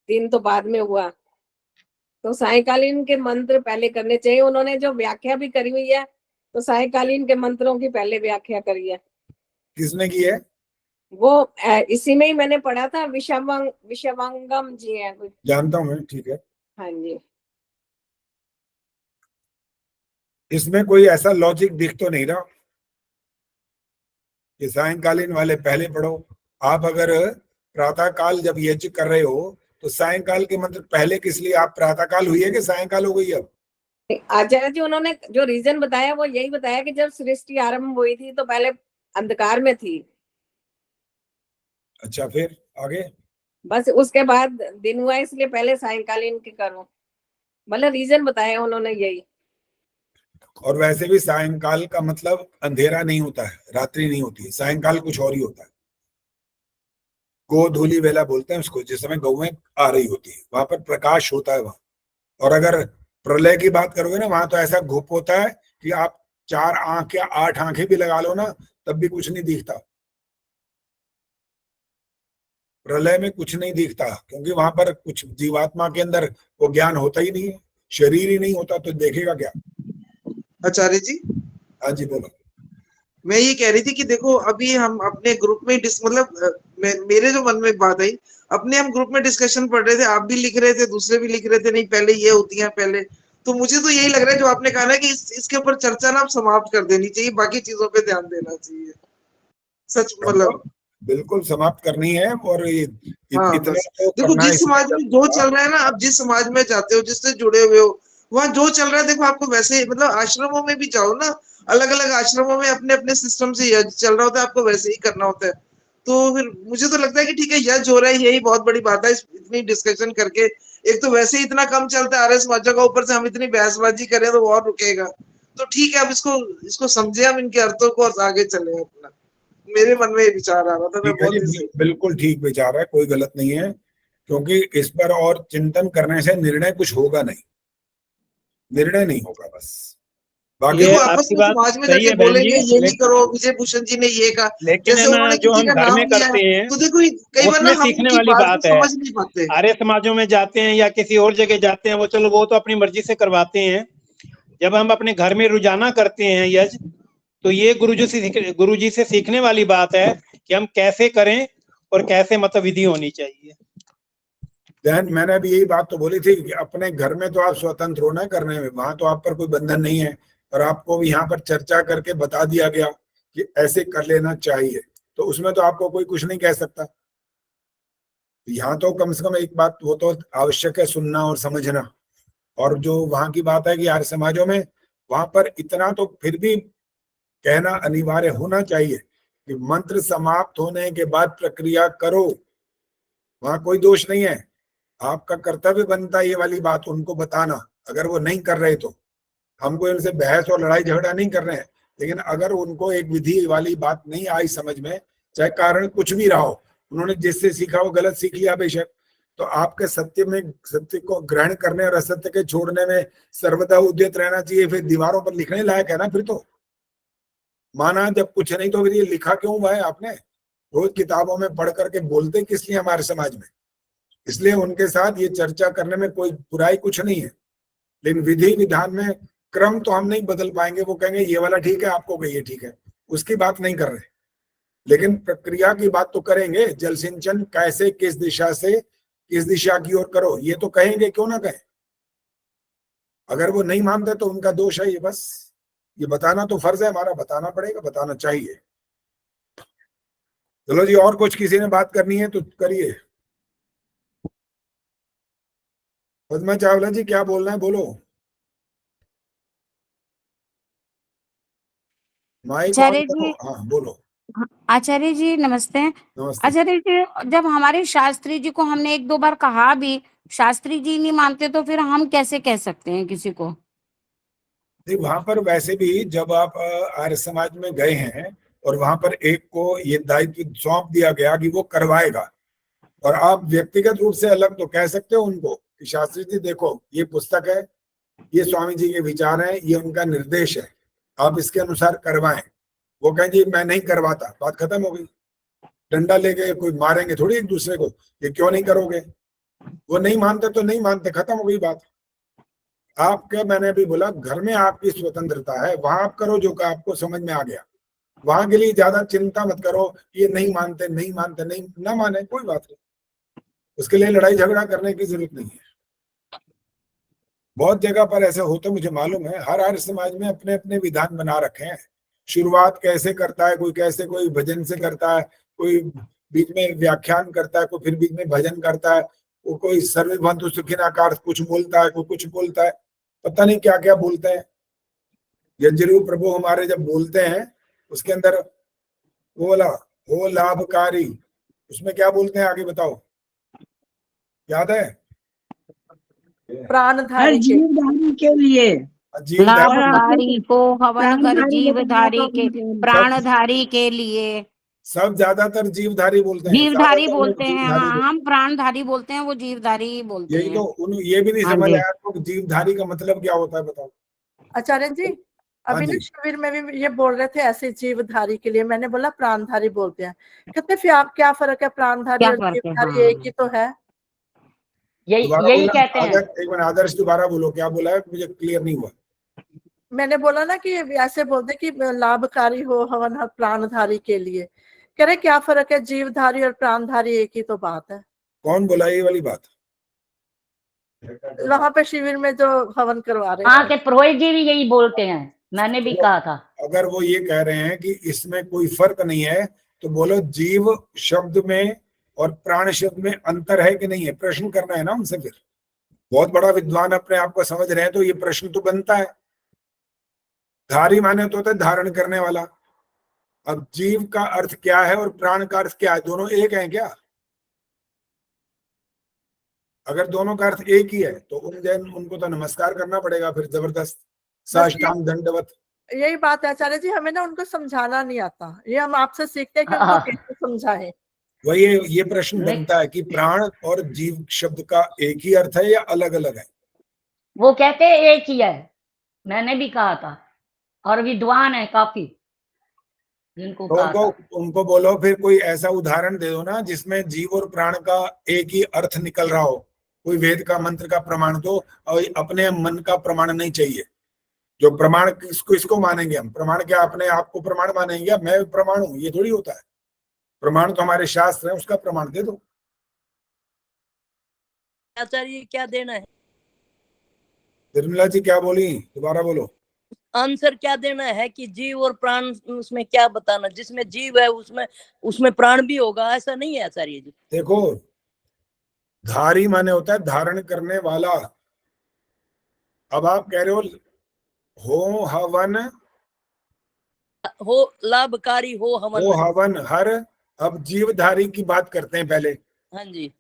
दिन तो बाद में हुआ, तो सायंकालीन के मंत्र पहले करने चाहिए। उन्होंने जो व्याख्या भी करी हुई है तो सायंकालीन के मंत्रों की पहले व्याख्या करी है। किसने की है? वो इसी में ही मैंने पढ़ा था, विश्वंगम जी है। जानता हूँ मैं, ठीक है। हाँ जी। इसमें कोई ऐसा लॉजिक दिख तो नहीं रहा कि सायंकालीन वाले पहले पढ़ो। आप अगर प्रातः काल जब यज्ञ कर रहे हो तो सायंकाल के मंत्र पहले किस लिए? आप प्रातः काल हुई है कि सायंकाल हो गई? अब आचार्य जी उन्होंने जो रीजन बताया वो यही बताया कि जब सृष्टि आरंभ हुई थी तो पहले अंधकार में थी। अच्छा, फिर आगे? बस उसके बाद दिन हुआ, इसलिए पहले सायंकालीन की करो, मतलब रीजन बताया उन्होंने यही। और वैसे भी सायंकाल का मतलब अंधेरा नहीं होता है, रात्रि नहीं होती है, सायंकाल कुछ और ही होता है। गोधूली वेला बोलते हैं उसको, जिस समय गौएं आ रही होती है, वहां पर प्रकाश होता है वहां। और अगर प्रलय की बात करोगे ना, वहां तो ऐसा घुप होता है कि आप 4 आंख या 8 आंखें भी लगा लो ना तब भी कुछ नहीं दिखता। प्रलय में कुछ नहीं दिखता, क्योंकि वहां पर कुछ जीवात्मा के अंदर वो ज्ञान होता ही नहीं है, शरीर ही नहीं होता, तो देखेगा क्या? आचार्य जी। हाँ जी बोलो। मैं ये कह रही थी कि देखो अभी हम अपने ग्रुप में मेरे जो मन में एक बात आई, अपने हम ग्रुप में डिस्कशन पढ़ रहे थे, आप भी लिख रहे थे, दूसरे भी लिख रहे थे, नहीं पहले ये होती है पहले। तो मुझे तो यही लग रहा है जो आपने कहा ना कि इसके ऊपर चर्चा ना आप समाप्त कर देनी चाहिए, बाकी चीजों पे ध्यान देना चाहिए। सच मतलब बिल्कुल समाप्त करनी है। और ये हाँ, देखो जिस समाज में जो चल रहा है ना, आप जिस समाज में जाते हो, जिससे जुड़े हुए हो, वहाँ जो चल रहा है देखो आपको वैसे, मतलब आश्रमों में भी जाओ ना, अलग अलग आश्रमों में अपने अपने सिस्टम से यज्ञ चल रहा होता है, आपको वैसे ही करना होता है। तो फिर मुझे तो लगता है कि ठीक है यज्ञ हो रहा है, यही बहुत बड़ी बात है। इतनी डिस्कशन करके, एक तो वैसे ही इतना कम चलता है आर्य समाजों का, ऊपर से हम इतनी बहसबाजी करें तो और रुकेगा। तो ठीक है, अब इसको समझे हम, इनके अर्थों को, और आगे चले अपना। मेरे मन में ये विचार आ रहा था। मैं ठीक है बहुत जी, बिल्कुल ठीक विचार है, कोई गलत नहीं है, क्योंकि इस पर और चिंतन करने से निर्णय कुछ होगा नहीं, निर्णय नहीं होगा बस। बाकी देखो ये आपस आपकी में बात समाज में सही जाके है बहन बोलेंगे जी, ये नहीं करो, विजय भूषण जी ने ये कहा, लेकिन जैसे है ना उन्होंने जो किसी हम का घर नाम में लिया, करते हैं तो देखो कई बार ना उसमें हम सीखने उनकी वाली बात बात को है। समझ नहीं पाते। आर्य समाजों में जाते हैं या किसी और जगह जाते हैं, वो चलो वो तो अपनी मर्जी से करवाते हैं। जब हम अपने घर में रोजाना करते हैं यज्ञ, तो ये गुरुजी से सीखने वाली बात है कि हम कैसे करें और कैसे मतलब विधि होनी चाहिए। बहन मैंने अभी यही बात तो बोली थी कि अपने घर में तो आप स्वतंत्र हो ना करने में, वहां तो आप पर कोई बंधन नहीं है, और आपको भी यहाँ पर चर्चा करके बता दिया गया कि ऐसे कर लेना चाहिए, तो उसमें तो आपको कोई कुछ नहीं कह सकता। यहाँ तो कम से कम एक बात वो तो आवश्यक है, सुनना और समझना। और जो वहां की बात है कि आर्य समाजों में वहां पर इतना तो फिर भी कहना अनिवार्य होना चाहिए कि मंत्र समाप्त होने के बाद प्रक्रिया करो, वहां कोई दोष नहीं है, आपका कर्तव्य बनता है ये वाली बात उनको बताना। अगर वो नहीं कर रहे तो हम कोई उनसे बहस और लड़ाई झगड़ा नहीं कर रहे हैं, लेकिन अगर उनको एक विधि वाली बात नहीं आई समझ में, चाहे कारण कुछ भी रहा हो, उन्होंने जिससे सीखा वो गलत सीख लिया बेशक, तो आपके सत्य को ग्रहण करने और असत्य के छोड़ने में सर्वदा उद्यत रहना चाहिए। फिर दीवारों पर लिखने लायक है ना, फिर तो माना जब कुछ नहीं तो फिर ये लिखा क्यों हुआ है आपने? रोज किताबों में पढ़ करके बोलते किस लिए हमारे समाज में? इसलिए उनके साथ ये चर्चा करने में कोई बुराई कुछ नहीं है, लेकिन विधि विधान में क्रम तो हम नहीं बदल पाएंगे। वो कहेंगे ये वाला ठीक है, आपको कहिए ठीक है, उसकी बात नहीं कर रहे, लेकिन प्रक्रिया की बात तो करेंगे। जल सिंचन कैसे, किस दिशा से किस दिशा की ओर करो, ये तो कहेंगे, क्यों ना कहें। अगर वो नहीं मानते तो उनका दोष है, ये बस ये बताना तो फर्ज है हमारा, बताना पड़ेगा, बताना चाहिए। चलो जी, और कुछ किसी ने बात करनी है तो करिए। पद्मा चावला जी क्या बोलना है, बोलो। माइक ऑन आचार्य करो, जी, हाँ बोलो। आचार्य जी नमस्ते। नमस्ते। आचार्य जी, जब हमारे शास्त्री जी को हमने एक दो बार कहा भी, शास्त्री जी नहीं मानते, तो फिर हम कैसे कह सकते हैं किसी को? नहीं, वहां पर वैसे भी जब आप आर्य समाज में गए हैं और वहां पर एक को ये दायित्व सौंप दिया गया कि वो करवाएगा, और आप व्यक्तिगत रूप से अलग तो कह सकते हो उनको कि शास्त्री जी देखो ये पुस्तक है, ये स्वामी जी के विचार हैं, ये उनका निर्देश है, आप इसके अनुसार करवाएं। वो कहें जी मैं नहीं करवाता, बात खत्म हो गई। डंडा लेके कोई मारेंगे थोड़ी एक दूसरे को, ये क्यों नहीं करोगे? वो नहीं मानते तो नहीं मानते, खत्म हो गई बात। आपका मैंने अभी बोला घर में आपकी स्वतंत्रता है, वहां आप करो जो का आपको समझ में आ गया। वहां के लिए ज्यादा चिंता मत करो, ये नहीं मानते नहीं मानते, नहीं ना माने कोई बात नहीं, उसके लिए लड़ाई झगड़ा करने की जरूरत नहीं है। बहुत जगह पर ऐसे होते मुझे मालूम है, हर हर समाज में अपने अपने विधान बना रखे हैं। शुरुआत कैसे करता है कोई, कैसे कोई भजन से करता है, कोई बीच में व्याख्यान करता है, कोई फिर बीच में भजन करता है, वो कोई सर्वभवन्तु सुखिनः कुछ बोलता है, कोई कुछ बोलता है, पता नहीं क्या क्या बोलते हैं। यज्ञरू प्रभु हमारे जब बोलते हैं उसके अंदर वो वाला हो लाभकारी, उसमें क्या बोलते हैं आगे बताओ, याद है? प्राणधारी के जीवधारी के लिए लाभकारी को हवन कर प्राणधारी जीवधारी के, प्राणधारी के लिए। सब ज्यादातर जीवधारी बोलते हैं, जीवधारी ज्यादातर लोग बोलते हैं, जीवधारी हाँ हम प्राणधारी बोलते हैं, वो जीवधारी ही बोलते यही हैं। तो ये भी नहीं हाँ समझ जी। आया तो जीवधारी का मतलब क्या होता है बताओ। आचार्य जी, हाँ अभी ना जी। शिविर में भी ये बोल रहे थे ऐसे जीवधारी के लिए, मैंने बोला प्राणधारी बोलते हैं। कहते फिर आप क्या फर्क है, प्राणधारी क्या और फर्क है? जीवधारी हाँ एक ही तो है। दोबारा यही बोलना, कहते हैं। एक मिनट आदर्श दोबारा बोलो, क्या बोला है, मुझे क्लियर नहीं हुआ। मैंने बोला ना कि ऐसे बोलते कि लाभकारी हो हवन हर प्राणधारी के लिए, कह रहे क्या फर्क है, जीवधारी और प्राणधारी एक ही तो बात है। कौन बोला ये वाली बात? वहां पे शिविर में जो हवन करवा रहे हाँ हैं, के पुरोहित जी भी यही बोलते हैं, मैंने भी कहा था। अगर वो ये कह रहे हैं कि इसमें कोई फर्क नहीं है, तो बोलो जीव शब्द में और प्राण शब्द में अंतर है कि नहीं है, प्रश्न करना है ना उनसे। फिर बहुत बड़ा विद्वान अपने आप को समझ रहे हैं तो ये प्रश्न तो बनता है। धारी माने तो होता है धारण करने वाला। अब जीव का अर्थ क्या है और प्राण का अर्थ क्या है, दोनों एक हैं क्या? अगर दोनों का अर्थ एक ही है तो उनको तो नमस्कार करना पड़ेगा फिर जबरदस्त, साष्टांग दंडवत। यही बात है आचार्य जी, हमें ना उनको समझाना नहीं आता, ये हम आपसे सीखते हैं कि उनको कैसे समझाएं। वही ये प्रश्न बनता है कि प्राण और जीव शब्द का एक ही अर्थ है या अलग अलग है? वो कहते हैं एक ही है, मैंने भी कहा था, और विद्वान है काफी जिनको तो कहा था। उनको बोलो फिर कोई ऐसा उदाहरण दे दो ना जिसमें जीव और प्राण का एक ही अर्थ निकल रहा हो, कोई वेद का मंत्र का प्रमाण दो, और अपने मन का प्रमाण नहीं चाहिए। जो प्रमाण किसको मानेंगे हम? प्रमाण क्या अपने आप को प्रमाण मानेंगे? या मैं प्रमाण हूं? ये थोड़ी होता है। प्रमाण तो हमारे शास्त्र है, उसका प्रमाण दे दो। आचार्य क्या देना है? निर्मला जी क्या बोली, दोबारा बोलो। आंसर क्या देना है कि जीव और प्राण, उसमें क्या बताना? जिसमें जीव है उसमें प्राण भी होगा, ऐसा नहीं है आचार्य जी? देखो, धारी माने होता है धारण करने वाला। अब आप कह रहे हो हवन, हो लाभकारी हो हवन, हो हवन हर। अब जीवधारी की बात करते हैं पहले। हाँ जी।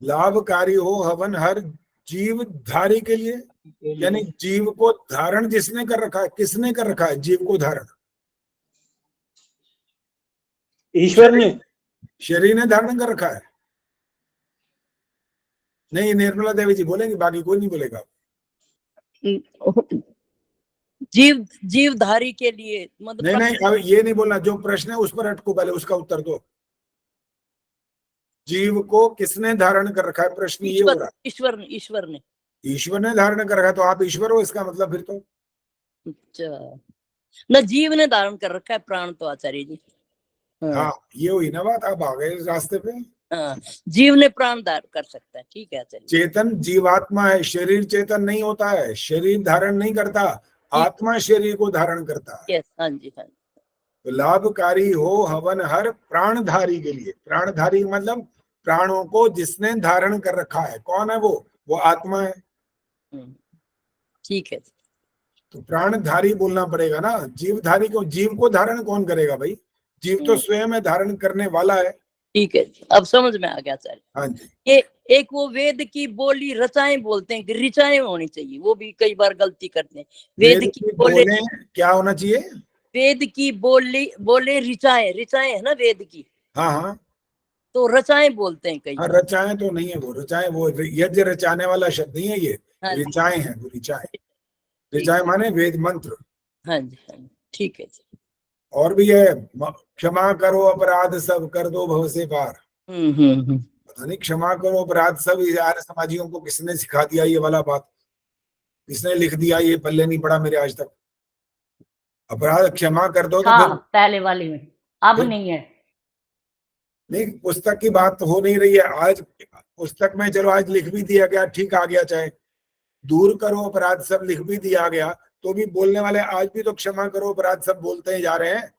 लाभकारी हो हवन हर जीवधारी के लिए, यानी जीव को धारण जिसने कर रखा है। किसने कर रखा है जीव को धारण? ईश्वर ने। शरीर ने धारण कर रखा है। नहीं, निर्मला देवी जी बोलेंगे, बाकी कोई नहीं बोलेगा। जीवधारी के लिए मतलब नहीं, अब ये नहीं बोलना। जो प्रश्न है उस पर अटको, पहले उसका उत्तर दो। जीव को किसने धारण कर रखा है, प्रश्न ये हो रहा है। ईश्वर ने धारण कर रखा है, तो आप ईश्वर हो इसका मतलब फिर तो। अच्छा, न जीव ने धारण कर रखा है प्राण तो आचार्य जी। हाँ, ये हुई ना बात। आप आ गए इस रास्ते पे। हाँ, जीव ने प्राण धारण कर सकता है, ठीक है आचार्य। चेतन जीवात्मा है, शरीर चेतन नहीं होता है। शरीर धारण नहीं करता, आत्मा शरीर को धारण करता है। हाँ जी, हाँ। तो लाभकारी हो हवन हर प्राणधारी के लिए। प्राणधारी मतलब प्राणों को जिसने धारण कर रखा है। कौन है वो आत्मा है। ठीक है। तो प्राणधारी बोलना पड़ेगा ना। जीवधारी को, जीव को धारण कौन करेगा भाई? जीव तो स्वयं है, धारण करने वाला है। ठीक है, अब समझ में आ गया आचार्य। हाँ जी। ये एक वो वेद की बोली रचाएं बोलते हैं कि ऋचाएं होनी चाहिए, वो भी कई बार गलती करते हैं। वेद की बोले क्या होना चाहिए? वेद की बोले ऋचाएं है ना वेद की। हाँ, तो रचाएं बोलते हैं कई। हाँ, रचाएं तो नहीं है वो। रचाएं वो यज्ञ रचाने वाला शब्द नहीं है ये। ऋचाएं है वो, ऋचाएं। ऋचाएं माने वेद मंत्र। हाँ जी, हाँ जी, ठीक है जी। और भी है, क्षमा करो अपराध सब कर दो भव से पार। पता नहीं क्षमा करो अपराध सब आर्य समाजियों को किसने सिखा दिया ये वाला बात? किसने लिख दिया? ये पल्ले नहीं पड़ा मेरे आज तक। अपराध क्षमा कर दो तो फिर पहले वाली में, अब नहीं है। नहीं, पुस्तक की बात हो नहीं रही है आज। पुस्तक में चलो आज लिख भी दिया गया, ठीक आ गया। चाहे दूर करो अपराध सब लिख भी दिया गया, तो भी बोलने वाले आज भी तो क्षमा करो अपराध सब बोलते ही जा रहे हैं।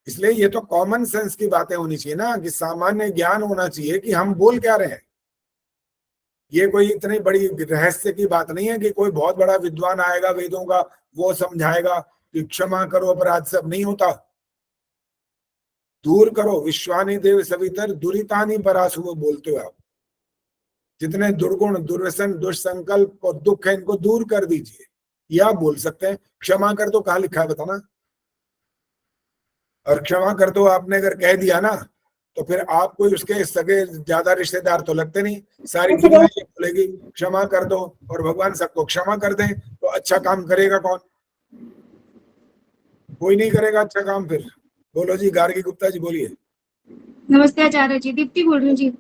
इसलिए ये तो कॉमन सेंस की बातें होनी चाहिए ना, कि सामान्य ज्ञान होना चाहिए कि हम बोल क्या रहे हैं। ये कोई इतनी बड़ी रहस्य की बात नहीं है कि कोई बहुत बड़ा विद्वान आएगा वेदों का, वो समझाएगा कि क्षमा करो अपराध सब। नहीं होता। दूर करो विश्वानी देव सवितर दुरितानी परासु बोलते हो आप। जितने दुर्गुण, दुर्व्यसन, दुष्संकल्प और दुख है, इनको दूर कर दीजिए। ये आप बोल सकते हैं। क्षमा कर दो कहाँ लिखा है बताना? और क्षमा कर दो आपने अगर कह दिया ना, तो फिर आप कोई उसके सगे ज्यादा रिश्तेदार तो लगते नहीं। सारी दुनिया ये बोलेगी क्षमा कर दो, और भगवान सबको क्षमा कर दें, तो अच्छा काम करेगा कौन? कोई नहीं करेगा अच्छा काम। फिर बोलो जी, गार्गी गुप्ता जी बोलिए। नमस्ते आचार्य जी, दीप्ति बोल रही हूँ जी।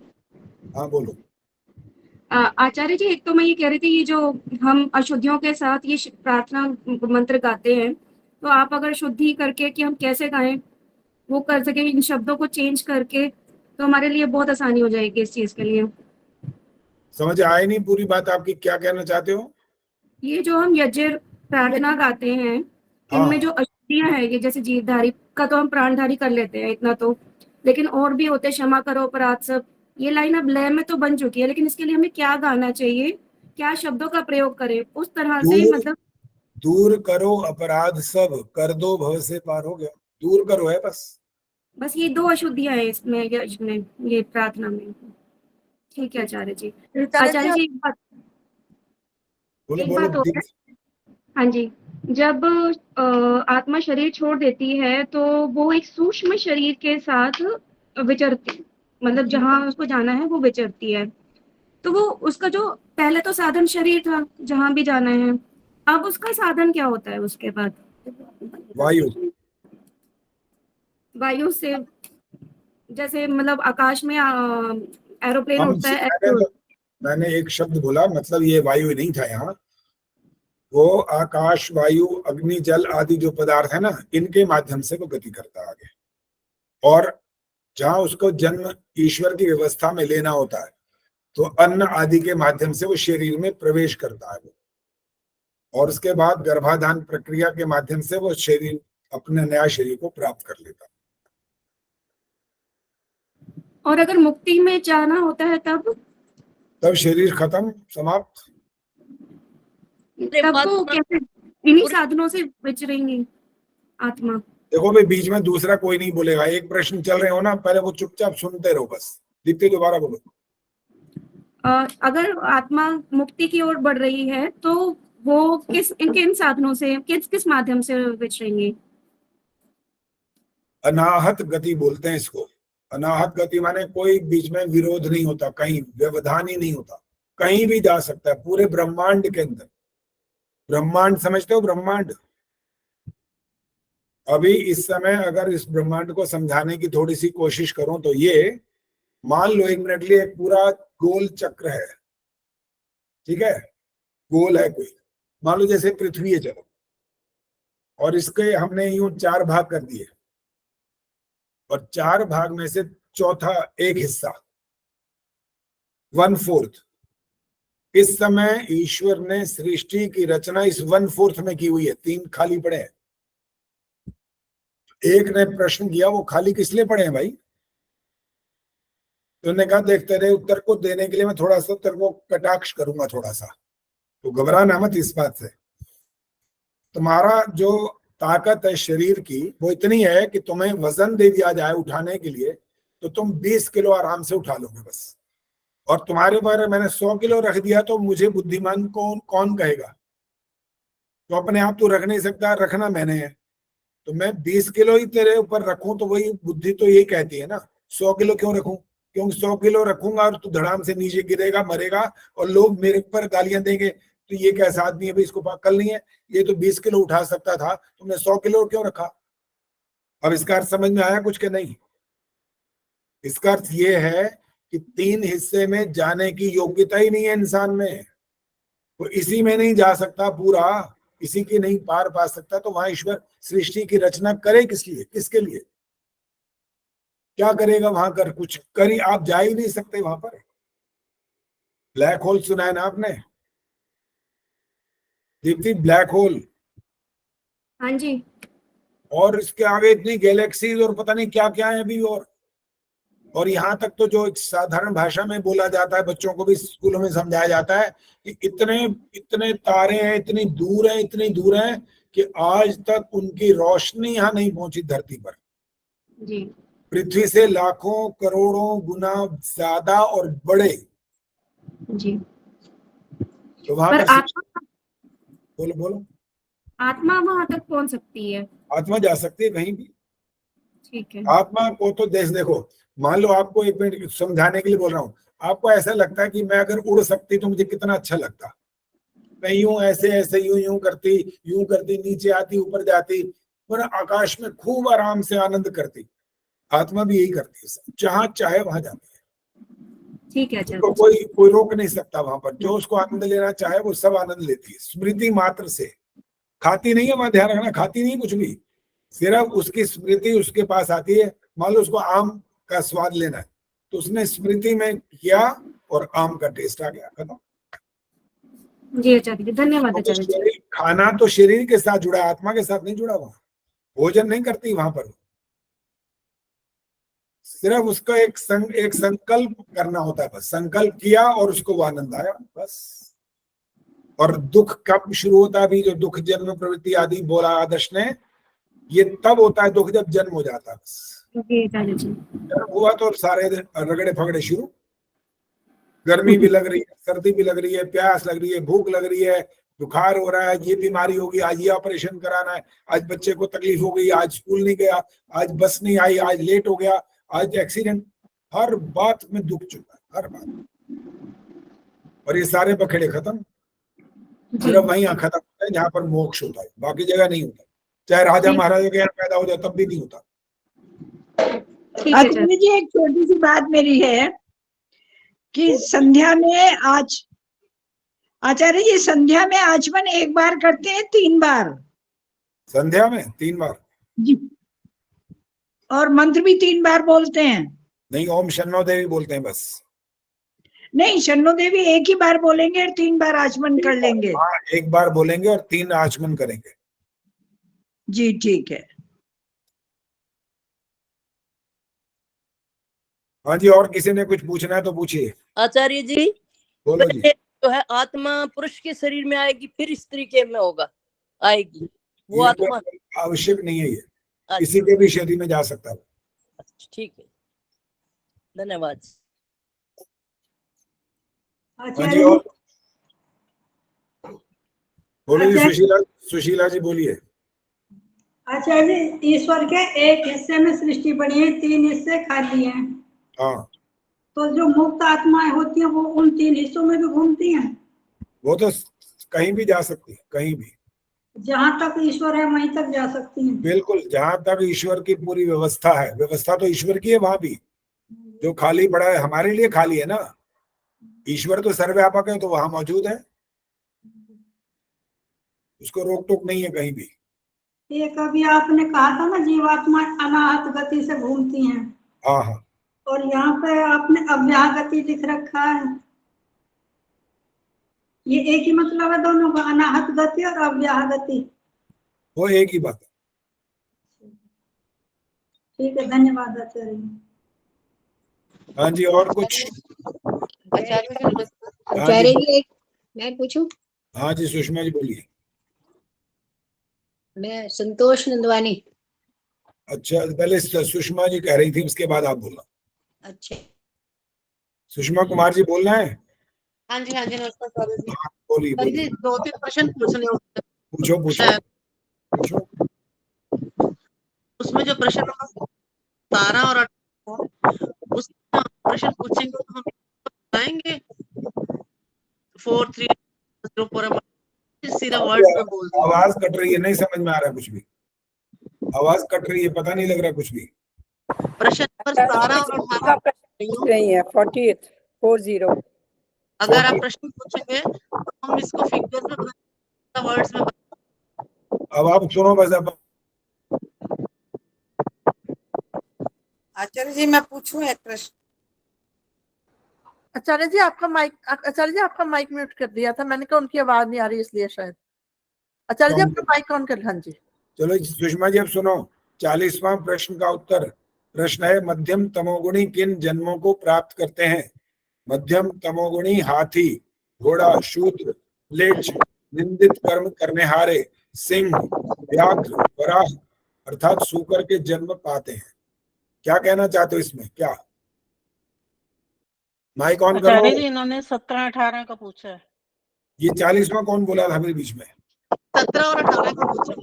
हाँ बोलो। आचार्य जी, एक तो मैं ये कह रही थी, ये जो हम अशुद्धियों के साथ ये प्रार्थना मंत्र गाते हैं, तो आप अगर शुद्धि करके कि हम कैसे गाएं वो कर सके, इन शब्दों को चेंज करके, तो हमारे लिए बहुत आसानी हो जाएगी इस चीज के लिए। समझ आए नहीं पूरी बात आपकी, क्या कहना चाहते हो? ये जो हम यज्ञ प्रार्थना गाते हैं, इनमें जो अशुद्धियां है, ये जैसे जीवधारी का तो हम प्राणधारी कर लेते हैं इतना तो, लेकिन और भी होते, क्षमा करो अपराध सब। ये लाइन अब लय में तो बन चुकी है, लेकिन इसके लिए हमें क्या गाना चाहिए, क्या शब्दों का प्रयोग करें उस तरह से, मतलब दूर करो अपराध सब कर दो भव से पार। हो गया, दूर करो है बस ये दो अशुद्धियां हैं इसमें, ये प्रार्थना में। ठीक है आचार्य जी। आचार्य जी, एक बात और है। हाँ जी, जब आत्मा शरीर छोड़ देती है तो वो एक सूक्ष्म शरीर के साथ विचरती, मतलब जहाँ उसको जाना है वो विचरती है। तो वो उसका जो पहले तो साधन शरीर था जहाँ भी जाना है, अब उसका साधन क्या होता है उसके बाद? वायु। वायु से, जैसे मतलब आकाश में एरोप्लेन हम उड़ता है मैंने एक शब्द बोला, मतलब ये वायु नहीं था यहाँ, वो आकाश, वायु, अग्नि, जल आदि जो पदार्थ है ना, इनके माध्यम से वो गति करता है आगे। और जहां उसको जन्म ईश्वर की व्यवस्था में लेना होता है तो अन्न आदि के माध्यम से वो शरीर में प्रवेश करता है, और उसके बाद गर्भाधान प्रक्रिया के माध्यम से वो शरीर अपने नया शरीर को प्राप्त कर लेता है। और अगर मुक्ति में जाना होता है तब शरीर खत्म, समाप्त। तब वो कैसे इन्हीं साधनों से विचरेंगी आत्मा? देखो भाई, बीच में दूसरा कोई नहीं बोलेगा, एक प्रश्न चल रहे हो ना, पहले वो चुपचाप सुनते रहो बस, दीप्ति दोबारा बोलो। अगर आत्मा मुक्ति की ओर बढ़ रही है तो वो किन साधनों से, किस माध्यम से विचरेंगे? अनाहत गति बोलते हैं इसको। अनाहत गति माने कोई बीच में विरोध नहीं होता, कहीं व्यवधान ही नहीं होता, कहीं भी जा सकता है पूरे ब्रह्मांड के अंदर। ब्रह्मांड समझते हो? ब्रह्मांड। अभी इस समय अगर इस ब्रह्मांड को समझाने की थोड़ी सी कोशिश करूं तो ये मान लो एक मिनट लिए एक पूरा गोल चक्र है, ठीक है, गोल है कोई, मान लो जैसे पृथ्वी है, चलो, और इसके हमने यूं 4 भाग कर दिए, और 4 भाग में से चौथा एक हिस्सा 1/4, इस समय ईश्वर ने सृष्टि की रचना इस 1/4 में की हुई है। 3 खाली पड़े हैं। एक ने प्रश्न किया, वो खाली किस लिए पड़े हैं भाई? तो उन्होंने कहा देखते रहे, उत्तर को देने के लिए मैं थोड़ा सा तेरे को कटाक्ष करूंगा थोड़ा सा, तो घबराना मत इस बात से। तुम्हारा जो ताकत है शरीर की वो इतनी है कि तुम्हें वजन दे दिया जाए उठाने के लिए तो तुम 20 किलो आराम से उठा लोगे बस, और तुम्हारे बारे मैंने 100 किलो रख दिया तो मुझे बुद्धिमान कौन कहेगा? तो अपने आप तो रख नहीं सकता, रखना मैंने है, तो मैं 20 किलो ही तेरे ऊपर रखूं तो वही बुद्धि तो यही कहती है ना, 100 किलो क्यों रखूं? क्योंकि 100 किलो रखूंगा और तू धड़ाम से नीचे गिरेगा, मरेगा, और लोग मेरे ऊपर गालियां देंगे, तो ये कैसा आदमी है भाई, इसको अक्ल नहीं है, ये तो 20 किलो उठा सकता था, तुमने 100 किलो क्यों रखा? अब इसका अर्थ समझ में आया कुछ के नहीं? इसका अर्थ ये है कि 3 हिस्से में जाने की योग्यता ही नहीं है इंसान में, वो इसी में नहीं जा सकता पूरा, इसी की नहीं पार पा सकता, तो वहां ईश्वर सृष्टि की रचना करे किस लिए, किसके लिए? क्या करेगा वहां कर? कुछ करी आप जा ही नहीं सकते वहां पर। ब्लैक होल सुना है ना आपने दीप्ति? Black hole. हाँ जी। और इसके आगे इतनी गैलेक्सीज और पता नहीं क्या क्या है अभी, और यहाँ तक तो जो एक साधारण भाषा में बोला जाता है, बच्चों को भी स्कूलों में समझाया जाता है कि इतने तारे हैं, इतनी दूर हैं कि आज तक उनकी रोशनी यहाँ नहीं पहुंची धरती पर। जी। पृथ्वी से लाखों करोड़ों गुना ज्यादा और बड़े। जी। तो वहां पर आत्मा, बोलो आत्मा वहां तक पहुंच सकती है? आत्मा जा सकती है कहीं भी। ठीक है। आत्मा को तो देखो, मान लो आपको एक मिनट समझाने के लिए बोल रहा हूँ, आपको ऐसा लगता है कि मैं अगर उड़ सकती तो मुझे कितना अच्छा लगता, मैं यूं ऐसे यूं करती नीचे आती ऊपर जाती, पर आकाश में खूब आराम से आनंद करती। आत्मा भी यही करती है, जहां चाहे वहां जाती है। ठीक है। तो कोई रोक नहीं सकता वहां पर, जो उसको आनंद लेना चाहे वो सब आनंद लेती है स्मृति मात्र से। खाती नहीं है, वहां ध्यान रखना, खाती नहीं कुछ भी, सिर्फ उसकी स्मृति उसके पास आती है। मान लो उसको आम का स्वाद लेना है तो उसने स्मृति में किया और आम का टेस्ट आ गया, खत्म। जी आचार्य जी, धन्यवाद आचार्य जी। खाना तो शरीर के साथ जुड़ा, आत्मा के साथ नहीं जुड़ा। वहां भोजन नहीं करती वहां पर, सिर्फ उसका एक संकल्प करना होता है, बस संकल्प किया और उसको वो आनंद आया बस। और दुख कब शुरू होता है? अभी जो दुख जन्म प्रवृत्ति आदि बोला आदर्श ने, ये तब होता है दुख जब जन्म हो जाता है। बस जन्म हुआ तो सारे रगड़े फगड़े शुरू। गर्मी भी लग रही है, सर्दी भी लग रही है, प्यास लग रही है, भूख लग रही है, बुखार हो रहा है, ये बीमारी होगी, आज ये ऑपरेशन कराना है, आज बच्चे को तकलीफ हो गई, आज स्कूल नहीं गया, आज बस नहीं आई, आज लेट हो गया, आज एक्सीडेंट, हर बात में दुख चुका है, हर बात। और ये सारे बखेड़े खत्म सिर्फ वहीं खत्म होता है जहां पर मोक्ष होता है, बाकी जगह नहीं होता। चाहे राजा महाराजा के यहाँ पैदा हो जाए तब भी नहीं होता। आचार्य जी एक छोटी सी बात मेरी है कि संध्या में आज आचार्य जी संध्या में आचमन एक बार करते हैं 3 बार? संध्या में 3 बार जी, और मंत्र भी 3 बार बोलते हैं? नहीं, ओम शन्नो देवी बोलते हैं बस। नहीं, शन्नो देवी एक ही बार बोलेंगे और 3 बार आचमन कर लेंगे? हाँ, 1 बार बोलेंगे और 3 आचमन करेंगे। जी ठीक है। हाँ जी, और किसी ने कुछ पूछना है तो पूछिए। आचार्य जी बोलो जी। जो है आत्मा पुरुष के शरीर में आएगी फिर स्त्री के में होगा आएगी वो आत्मा? आवश्यक नहीं है, ये किसी के भी शरीर में जा सकता है। ठीक है, धन्यवाद। हाँ जी, और बोलो जी। सुशीला जी बोलिए। आचार्य जी, ईश्वर के एक हिस्से में सृष्टि बनी है, 3 हिस्से खाली हैं। हाँ, तो जो मुक्त आत्माएं होती हैं वो उन 3 हिस्सों में भी घूमती हैं? वो तो कहीं भी जा सकती है, कहीं भी, जहाँ तक ईश्वर है वहीं तक जा सकती हैं। बिल्कुल, जहां तक ईश्वर की पूरी व्यवस्था है, व्यवस्था तो ईश्वर की है, वहां भी जो खाली पड़ा है हमारे लिए खाली है ना। ईश्वर तो सर्वव्यापक है, तो वहां मौजूद है, उसको रोक टोक नहीं है कहीं भी। एक अभी आपने कहा था ना जीवात्मा अनाहत गति से घूमती हैं। हाँ हाँ, और यहाँ पे आपने अव्याहगति लिख रखा है, ये एक ही मतलब है दोनों का, अनाहत गति और अव्याहगति? वो एक ही बात है। ठीक है, धन्यवाद आचार्य जी। हाँ जी, और कुछ? आचार्य जी एक मैं पूछूं? हाँ जी, सुषमा जी बोलिए। मैं संतोष नंदवानी। अच्छा, पहले सुषमा जी कह रही थी, उसके बाद आप बोलना। अच्छा, सुषमा कुमार जी बोलना है? हाँ जी नमस्कार सर जी। बोलिए सर जी 2-3 प्रश्न पूछने होते हैं। पूछो पूछो। उसमें जो प्रश्न नंबर 17 और 18 उसमें प्रश्न पूछेंगे तो हम बताएंगे 4-3-0 सीधा वर्ड में बोल दो। आवाज कट रही है, नहीं समझ में आ रहा कुछ भी, आवाज कट रही है, पता नहीं लग रहा कुछ भी। प्रश्न नंबर 17 और 18 नहीं है 40 अगर आप प्रश्न पूछेंगे तो हम इसको फिगर्स में बताएंगे, वर्ड्स में। अब आप सुनो बस। अब आचार्य जी मैं पूछूं एक प्रश्न? आचार्य जी आपका माइक म्यूट कर दिया था, मैंने कहा उनकी आवाज नहीं आ रही इसलिए शायद। आचार्य जी आपका माइक ऑन कर। हाँ जी चलो सुषमा जी, अब सुनो 40वां प्रश्न का उत्तर। प्रश्न है, मध्यम तमोगुणी किन जन्मों को प्राप्त करते हैं? मध्यम तमोगुणी हाथी, घोड़ा, शूद्र, लेच, निंदित कर्म करनेहारे, सिंह, व्याघ्र, वराह अर्थात सूकर के जन्म पाते हैं। क्या कहना चाहते हो इसमें? क्या माइक ऑन करो। आचार्य जी इन्होंने 17-18 का पूछा है। ये 40वां कौन बोला था मेरे बीच में? 17 और 18 का पूछा।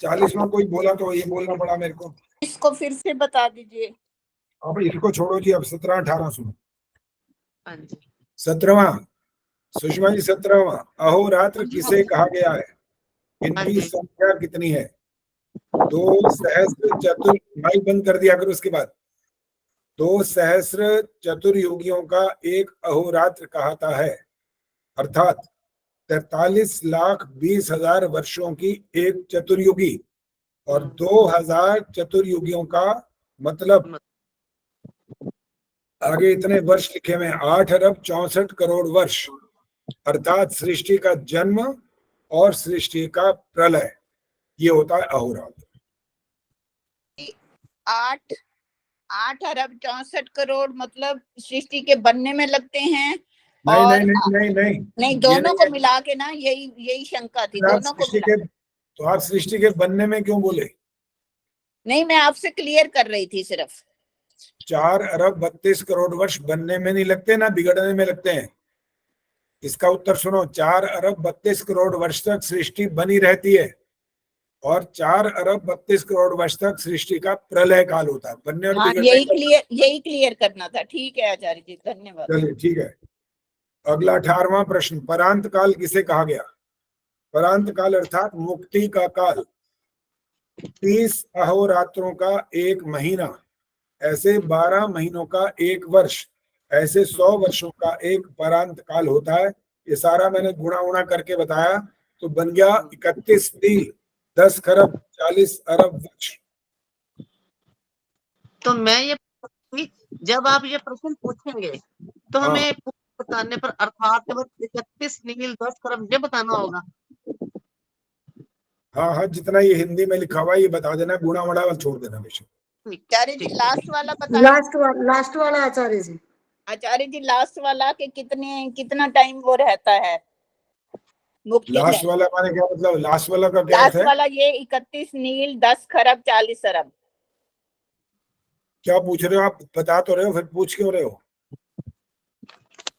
40वां कोई बोला तो ये बोलना पड़ा मेरे को। इसको फिर से बता दीजिए। अब इसको छोड़ो जी, अब 17-18 सुनो। हाँ जी 17वां सुषमा जी, 17वां अहोरात्र किसे कहा गया है? इनकी संख्या कितनी है? 2 सहस्त्र चतुर, माइक बंद कर दिया करो उसके बाद। 2 सहस्त्र चतुर्युगियों का एक अहोरात्र कहता है, अर्थात 43,20,000 वर्षों की एक चतुर्युगी, और 2000 चतुर्युगियों का मतलब आगे इतने वर्ष लिखे हुए 8 अरब 64 करोड़ वर्ष, अर्थात सृष्टि का जन्म और सृष्टि का प्रलय, ये होता है अहोरात्र। 8 अरब 64 करोड़ मतलब सृष्टि के बनने में लगते हैं? नहीं और नहीं, दोनों को मिला के ना, यही शंका थी, दोनों को मिला। तो आप सृष्टि के बनने में क्यों बोले? नहीं, मैं आपसे क्लियर कर रही थी सिर्फ। 4 अरब 32 करोड़ वर्ष बनने में नहीं लगते ना, बिगड़ने में लगते हैं। इसका उत्तर सुनो, 4 अरब 32 करोड़ वर्ष तक सृष्टि बनी रहती है और 4 अरब 32 करोड़ वर्ष तक सृष्टि का प्रलय काल होता है। बनने और हाँ, बिगड़ने यही क्लियर करना था। ठीक है आचार्य जी, धन्यवाद। चलिए ठीक है। अगला 18वां प्रश्न, परांत काल किसे कहा गया? परांत काल अर्थात मुक्ति का काल, 30 अहोरात्रों का एक महीना, ऐसे 12 महीनों का एक वर्ष, ऐसे 100 वर्षों का एक परांत काल होता है। ये सारा मैंने गुणा उणा करके बताया तो बन गया 31 नील 10 खरब 40 अरब वर्ष। तो मैं ये पूछूंगी, जब आप ये प्रश्न पूछेंगे तो हमें बताने पर अर्थात 31 नील 10 खरब ये बताना होगा। हाँ हाँ, जितना ये हिंदी में लिखा हुआ है ये बता देना, गुणा वड़ा छोड़ देना बेशक। आचार्य जी लास्ट वाला बता। लास्ट वाला आचार्य जी। आचार्य जी लास्ट वाला के कितना टाइम वो रहता है मुक्ति में? लास्ट वाला माने क्या मतलब? लास्ट वाला का क्या लास्ट है? वाला ये 31 नील 10 खरब 40 अरब। क्या पूछ रहे हो आप? बता तो रहे हो, फिर पूछ क्यों रहे हो?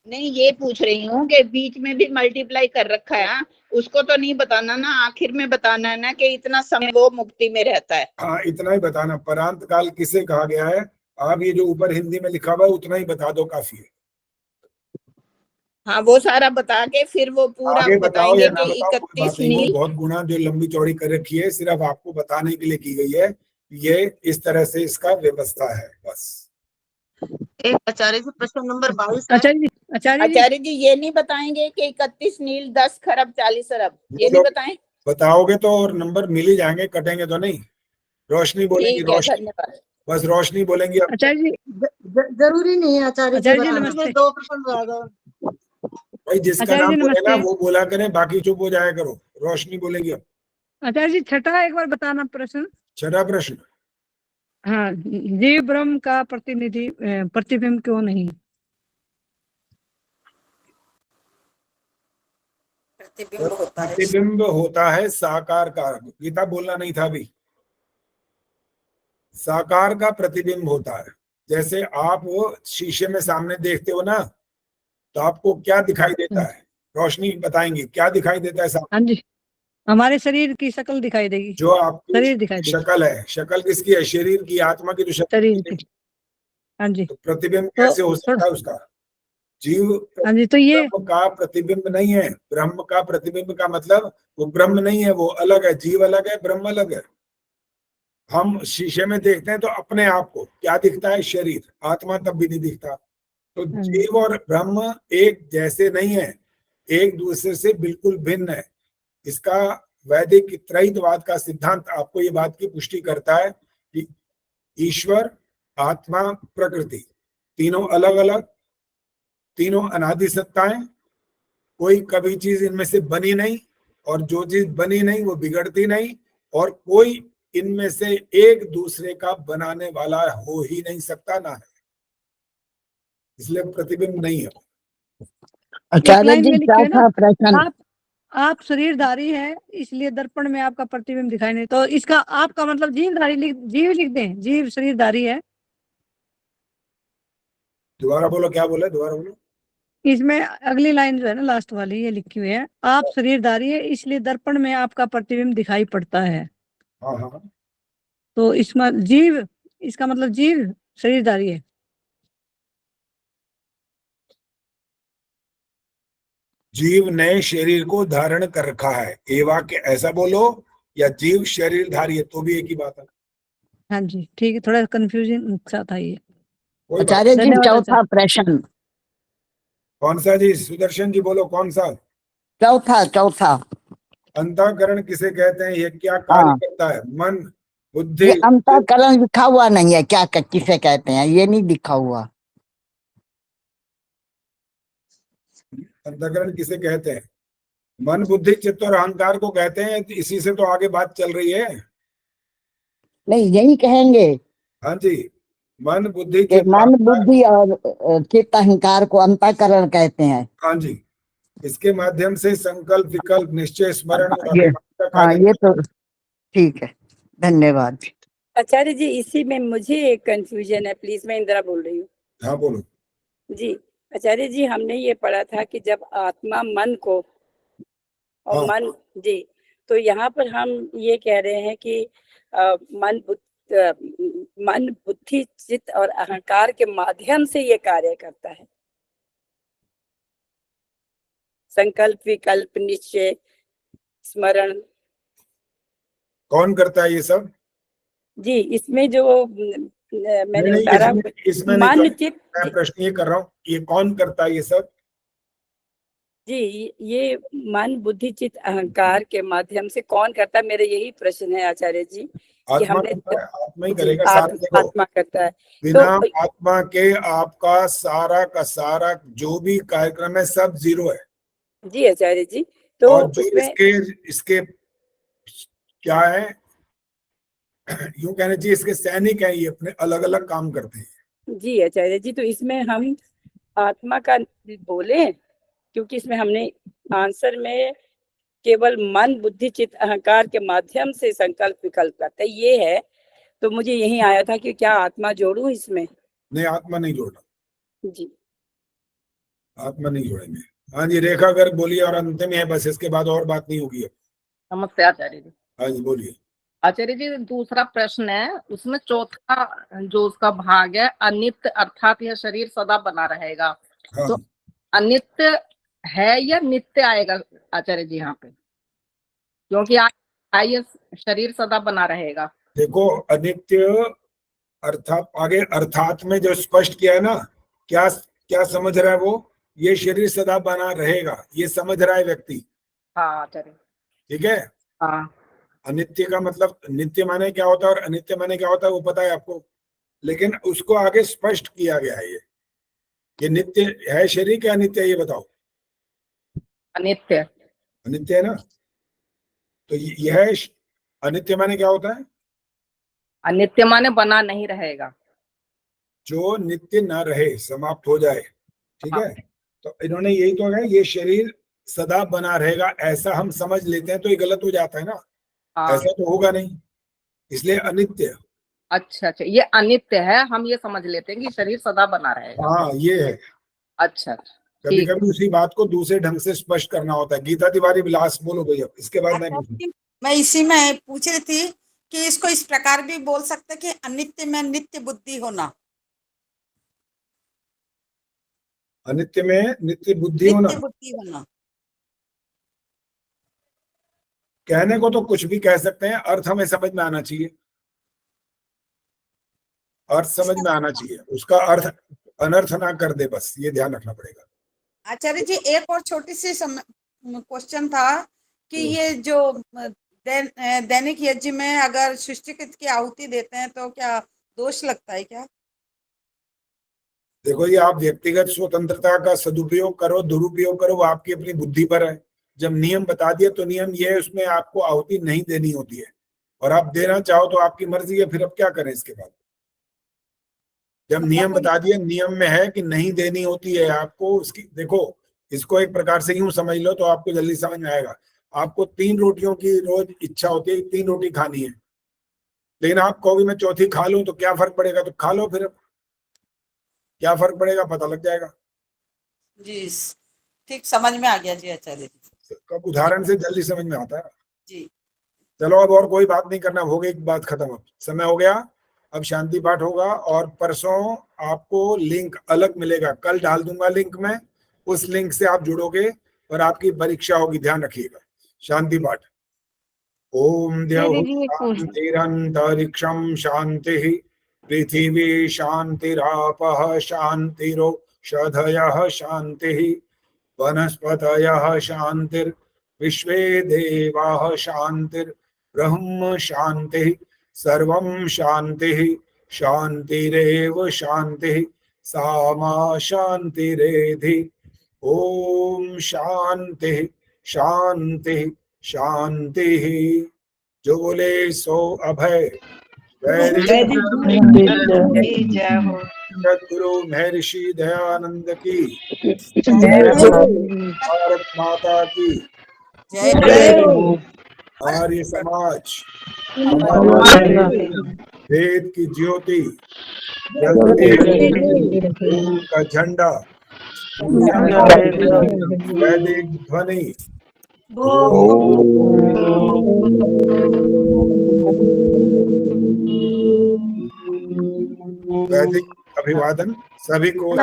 नहीं, ये पूछ रही हूँ कि बीच में भी मल्टीप्लाई कर रखा है, उसको तो नहीं बताना ना, आखिर में बताना है ना कि इतना समय वो मुक्ति में रहता है। हाँ, इतना ही बताना। परांत काल किसे कहा गया है? आप ये जो ऊपर हिंदी में लिखा हुआ है उतना ही बता दो, काफी है। हाँ, वो सारा बता के फिर वो पूरा आगे बताओ या बताएंगे ना कि बताओ, कोई बात 31 नहीं, वो नील। बहुत गुणा जो लंबी चौड़ी कर रखी है सिर्फ आपको बताने के लिए की गई है। ये इस तरह से इसका व्यवस्था है बस। एक आचार्य जी प्रश्न नंबर 22 आचार्य जी ये नहीं बताएंगे कि 31 नील 10 खरब 40 अरब, ये नहीं बताएं? बताओगे तो और नंबर मिल ही जाएंगे, कटेंगे तो नहीं। रोशनी बोलेंगी, ठीक है, रोशनी, धन्यवाद। बस रोशनी बोलेंगी। आचार्य जी जरूरी नहीं है आचार्य जी नमस्ते। 2 प्रश्न रह गए। भाई जिसका आचार्य नाम जी, बोले ना नमस्ते। वो बोला करें, बाकी चुप हो जाया करो। रोशनी बोलेगी अब। आचार्य जी छठा एक बार बताना प्रश्न। छठा प्रश्न, हाँ, जीव ब्रह्म का प्रतिबिंब क्यों नहीं? प्रतिबिंब होता है साकार का। गीता बोलना नहीं था अभी। साकार का प्रतिबिंब होता है। जैसे आप वो शीशे में सामने देखते हो ना, तो आपको क्या दिखाई देता है? रोशनी बताएंगी क्या दिखाई देता है सामने? हाँ जी, हमारे शरीर की शक्ल दिखाई देगी। जो आपकी शरीर दिखाई देगी। शक्ल है। शक्ल किसकी है? शरीर की, आत्मा की तो शक्ल शरीर नहीं। की। हाँ जी, तो प्रतिबिंब कैसे हो सकता है उसका? जीव हाँ जी, तो ये ब्रह्म का प्रतिबिंब नहीं है। ब्रह्म का प्रतिबिंब का मतलब वो ब्रह्म नहीं है, वो अलग है। जीव अलग है, ब्रह्म अलग है। हम शीशे में देखते हैं तो अपने आप को क्या दिखता है? शरीर, आत्मा तब भी नहीं दिखता। तो जीव और ब्रह्म एक जैसे नहीं है, एक दूसरे से बिल्कुल भिन्न है। इसका वैदिक त्रैतवाद का सिद्धांत आपको ये बात की पुष्टि करता है कि ईश्वर, आत्मा, प्रकृति तीनों अलग अलग, तीनों अनादि सत्ताएं, कोई कभी चीज इनमें से बनी नहीं, और जो चीज बनी नहीं वो बिगड़ती नहीं, और कोई इनमें से एक दूसरे का बनाने वाला हो ही नहीं सकता, ना है। इसलिए प्रतिबिंब नहीं है। आचार्य जी चौथा प्रश्न, आप शरीरधारी है इसलिए दर्पण में आपका प्रतिबिंब दिखाई नहीं, तो इसका आपका मतलब जीव लिख दें, जीव शरीरधारी है। दोबारा बोलो, क्या बोला? दोबारा बोलो। इसमें अगली लाइन जो है ना, लास्ट वाली, ये लिखी हुई है, आप शरीरधारी है इसलिए दर्पण में आपका प्रतिबिंब दिखाई पड़ता है। हाँ हाँ, तो इसमें जीव, इसका मतलब जीव शरीरधारी है। जीव ने शरीर को धारण कर रखा है, ये वाक्य ऐसा बोलो, या जीव शरीरधारी है, तो भी एक ही बात है। हाँ जी, ठीक है, थोड़ा कंफ्यूजन सा था ये। आचार्य जी चौथा प्रश्न। कौन सा जी? सुदर्शन जी बोलो, कौन सा? चौथा अंतःकरण किसे कहते हैं? ये क्या कार्य करता है? मन, बुद्धि। ये अंतःकरण लिखा हुआ नहीं है, क्या किसे कहते हैं ये नहीं लिखा हुआ। अंतःकरण किसे कहते हैं? मन, बुद्धि, चित्त और अहंकार को कहते हैं। इसी से तो आगे बात चल रही है। नहीं, यही कहेंगे। हाँ जी, मन, बुद्धि, मन, बुद्धि और चित्त अहंकार को अंतःकरण कहते हैं। हाँ जी, इसके माध्यम से संकल्प, विकल्प, निश्चय, स्मरण ये तो ठीक है, धन्यवाद। आचार्य जी इसी में मुझे एक कंफ्यूजन है, प्लीज, मैं इंदिरा बोल रही हूँ। हाँ बोलो जी। आचार्य जी हमने ये पढ़ा था कि जब आत्मा मन को और मन जी, तो यहाँ पर हम ये कह रहे हैं कि मन बुद्धि चित्त और अहंकार के माध्यम से ये कार्य करता है। संकल्प विकल्प निश्चय स्मरण कौन करता है ये सब? जी, इसमें जो मैंने उतारा इसमें मन चित्त, मैं प्रश्न ये कर रहा हूँ, ये कौन करता है ये सब? जी ये मन बुद्धि चित्त अहंकार के माध्यम से कौन करता है, मेरा यही प्रश्न है आचार्य जी कि आत्मा हमने आत्मा ही करेगा सारा। देखो, आत्मा करता है। बिना आत्मा के आपका सारा का सारा जो भी कार्यक्रम है सब जीरो है। जी आचार्य जी, तो और जो इसके क्या है, यूं कहना चाहिए इसके सैनिक हैं, ये अपने अलग अलग काम करते हैं। जी आचार्य जी, तो इसमें हम आत्मा का बोले, क्योंकि इसमें हमने आंसर में केवल मन बुद्धि चित्त अहंकार के माध्यम से संकल्प विकल्प करता है ये है, तो मुझे यही आया था कि क्या आत्मा जोड़ूं इसमें? नहीं, आत्मा नहीं जोड़ना जी, आत्मा नहीं जोड़ेंगे। हाँ जी, रेखा गर्ग बोलिए, और अंत में है बस, इसके बाद और बात नहीं होगी। नमस्ते आचार्य जी। हाँ जी बोलिए। आचार्य जी दूसरा प्रश्न है, उसमें चौथा जो उसका भाग है अनित्य, अर्थात यह शरीर सदा बना रहेगा। हाँ। तो अनित्य है या नित्य आएगा आचार्य जी यहाँ पे, क्योंकि ये शरीर सदा बना रहेगा। देखो, अनित्य अर्थात आगे अर्थात में जो स्पष्ट किया है ना, क्या क्या समझ रहा है वो? ये शरीर सदा बना रहेगा, ये समझ रहा है व्यक्ति। हाँ आचार्य। ठीक है। हाँ। अनित्य का मतलब नित्य माने क्या होता है और अनित्य माने क्या होता है वो पता है आपको, लेकिन उसको आगे स्पष्ट किया गया है। ये नित्य है शरीर क्या अनित्य है, ये बताओ? अनित्य। अनित्य है ना, तो यह अनित्य माने क्या होता है? अनित्य माने बना नहीं रहेगा, जो नित्य न रहे, समाप्त हो जाए। ठीक है। तो इन्होंने यही तो है, ये शरीर सदा बना रहेगा ऐसा हम समझ लेते हैं तो ये गलत हो जाता है ना। ऐसा तो होगा नहीं, इसलिए अनित्य। अच्छा अच्छा, ये अनित्य है, हम ये समझ लेते हैं कि शरीर सदा बना रहेगा। हाँ ये है। अच्छा, कभी कभी उसी बात को दूसरे ढंग से स्पष्ट करना होता है। गीता तिवारी विलास बोलो भैया, इसके बाद मैं इसी में पूछ रही थी कि इसको इस प्रकार भी बोल सकते कि अनित्य में नित्य बुद्धि होना। अनित्य में नित्य बुद्धि होना, कहने को तो कुछ भी कह सकते हैं, अर्थ हमें समझ में आना चाहिए। अर्थ समझ में आना चाहिए, उसका अर्थ अनर्थ ना कर दे, बस ये ध्यान रखना पड़ेगा। आचार्य जी एक और छोटी सी क्वेश्चन था कि ये जो दैनिक यज्ञ में अगर सृष्टिकृत की आहुति देते हैं तो क्या दोष लगता है क्या? देखो, ये आप व्यक्तिगत स्वतंत्रता का सदुपयोग करो दुरुपयोग करो, वो आपकी अपनी बुद्धि पर है। जब नियम बता दिए तो नियम ये है, उसमें आपको आहुति नहीं देनी होती है, और आप देना चाहो तो आपकी मर्जी है, फिर अब क्या करें इसके बाद? जब नियम बता दिए, नियम में है कि नहीं देनी होती है आपको उसकी। देखो, इसको एक प्रकार से यूं समझ लो तो आपको जल्दी समझ में आएगा। आपको 3 रोटियों की रोज इच्छा होती है, 3 रोटी खानी है, लेकिन आप कहोगे मैं चौथी खा लूं तो क्या फर्क पड़ेगा? तो खा लो, फिर क्या फर्क पड़ेगा पता लग जाएगा। जी ठीक, समझ में आ गया जी आचार्य जी। कब उदाहरण से जल्दी समझ में आता है जी। चलो अब और कोई बात नहीं करना, हो गई एक बात खत्म, अब समय हो गया। अब शांति पाठ होगा और परसों आपको लिंक अलग मिलेगा, कल डाल दूंगा लिंक में, उस लिंक से आप जुड़ोगे और आपकी परीक्षा होगी, ध्यान रखिएगा। शांति पाठ। ओम शांतिरंतरिक्षम शांति, पृथिवी शांतिरापः शांतिरोषधयः शांति, वनस्पतयः शांतिर, विश्वे देवाः शांतिर, ब्रह्म शांति, सर्वं शांति शांतिरेव शांति, सामा शांतिरेधि। ओम शांति शांति शांति। जो बोले सो अभय। सद्गुरु महर्षि दयानंद की, भारत माता की, आर्य समाज, वेद की ज्योति, का झंडा वैदिक ध्वनि। वैदिक अभिवादन सभी को।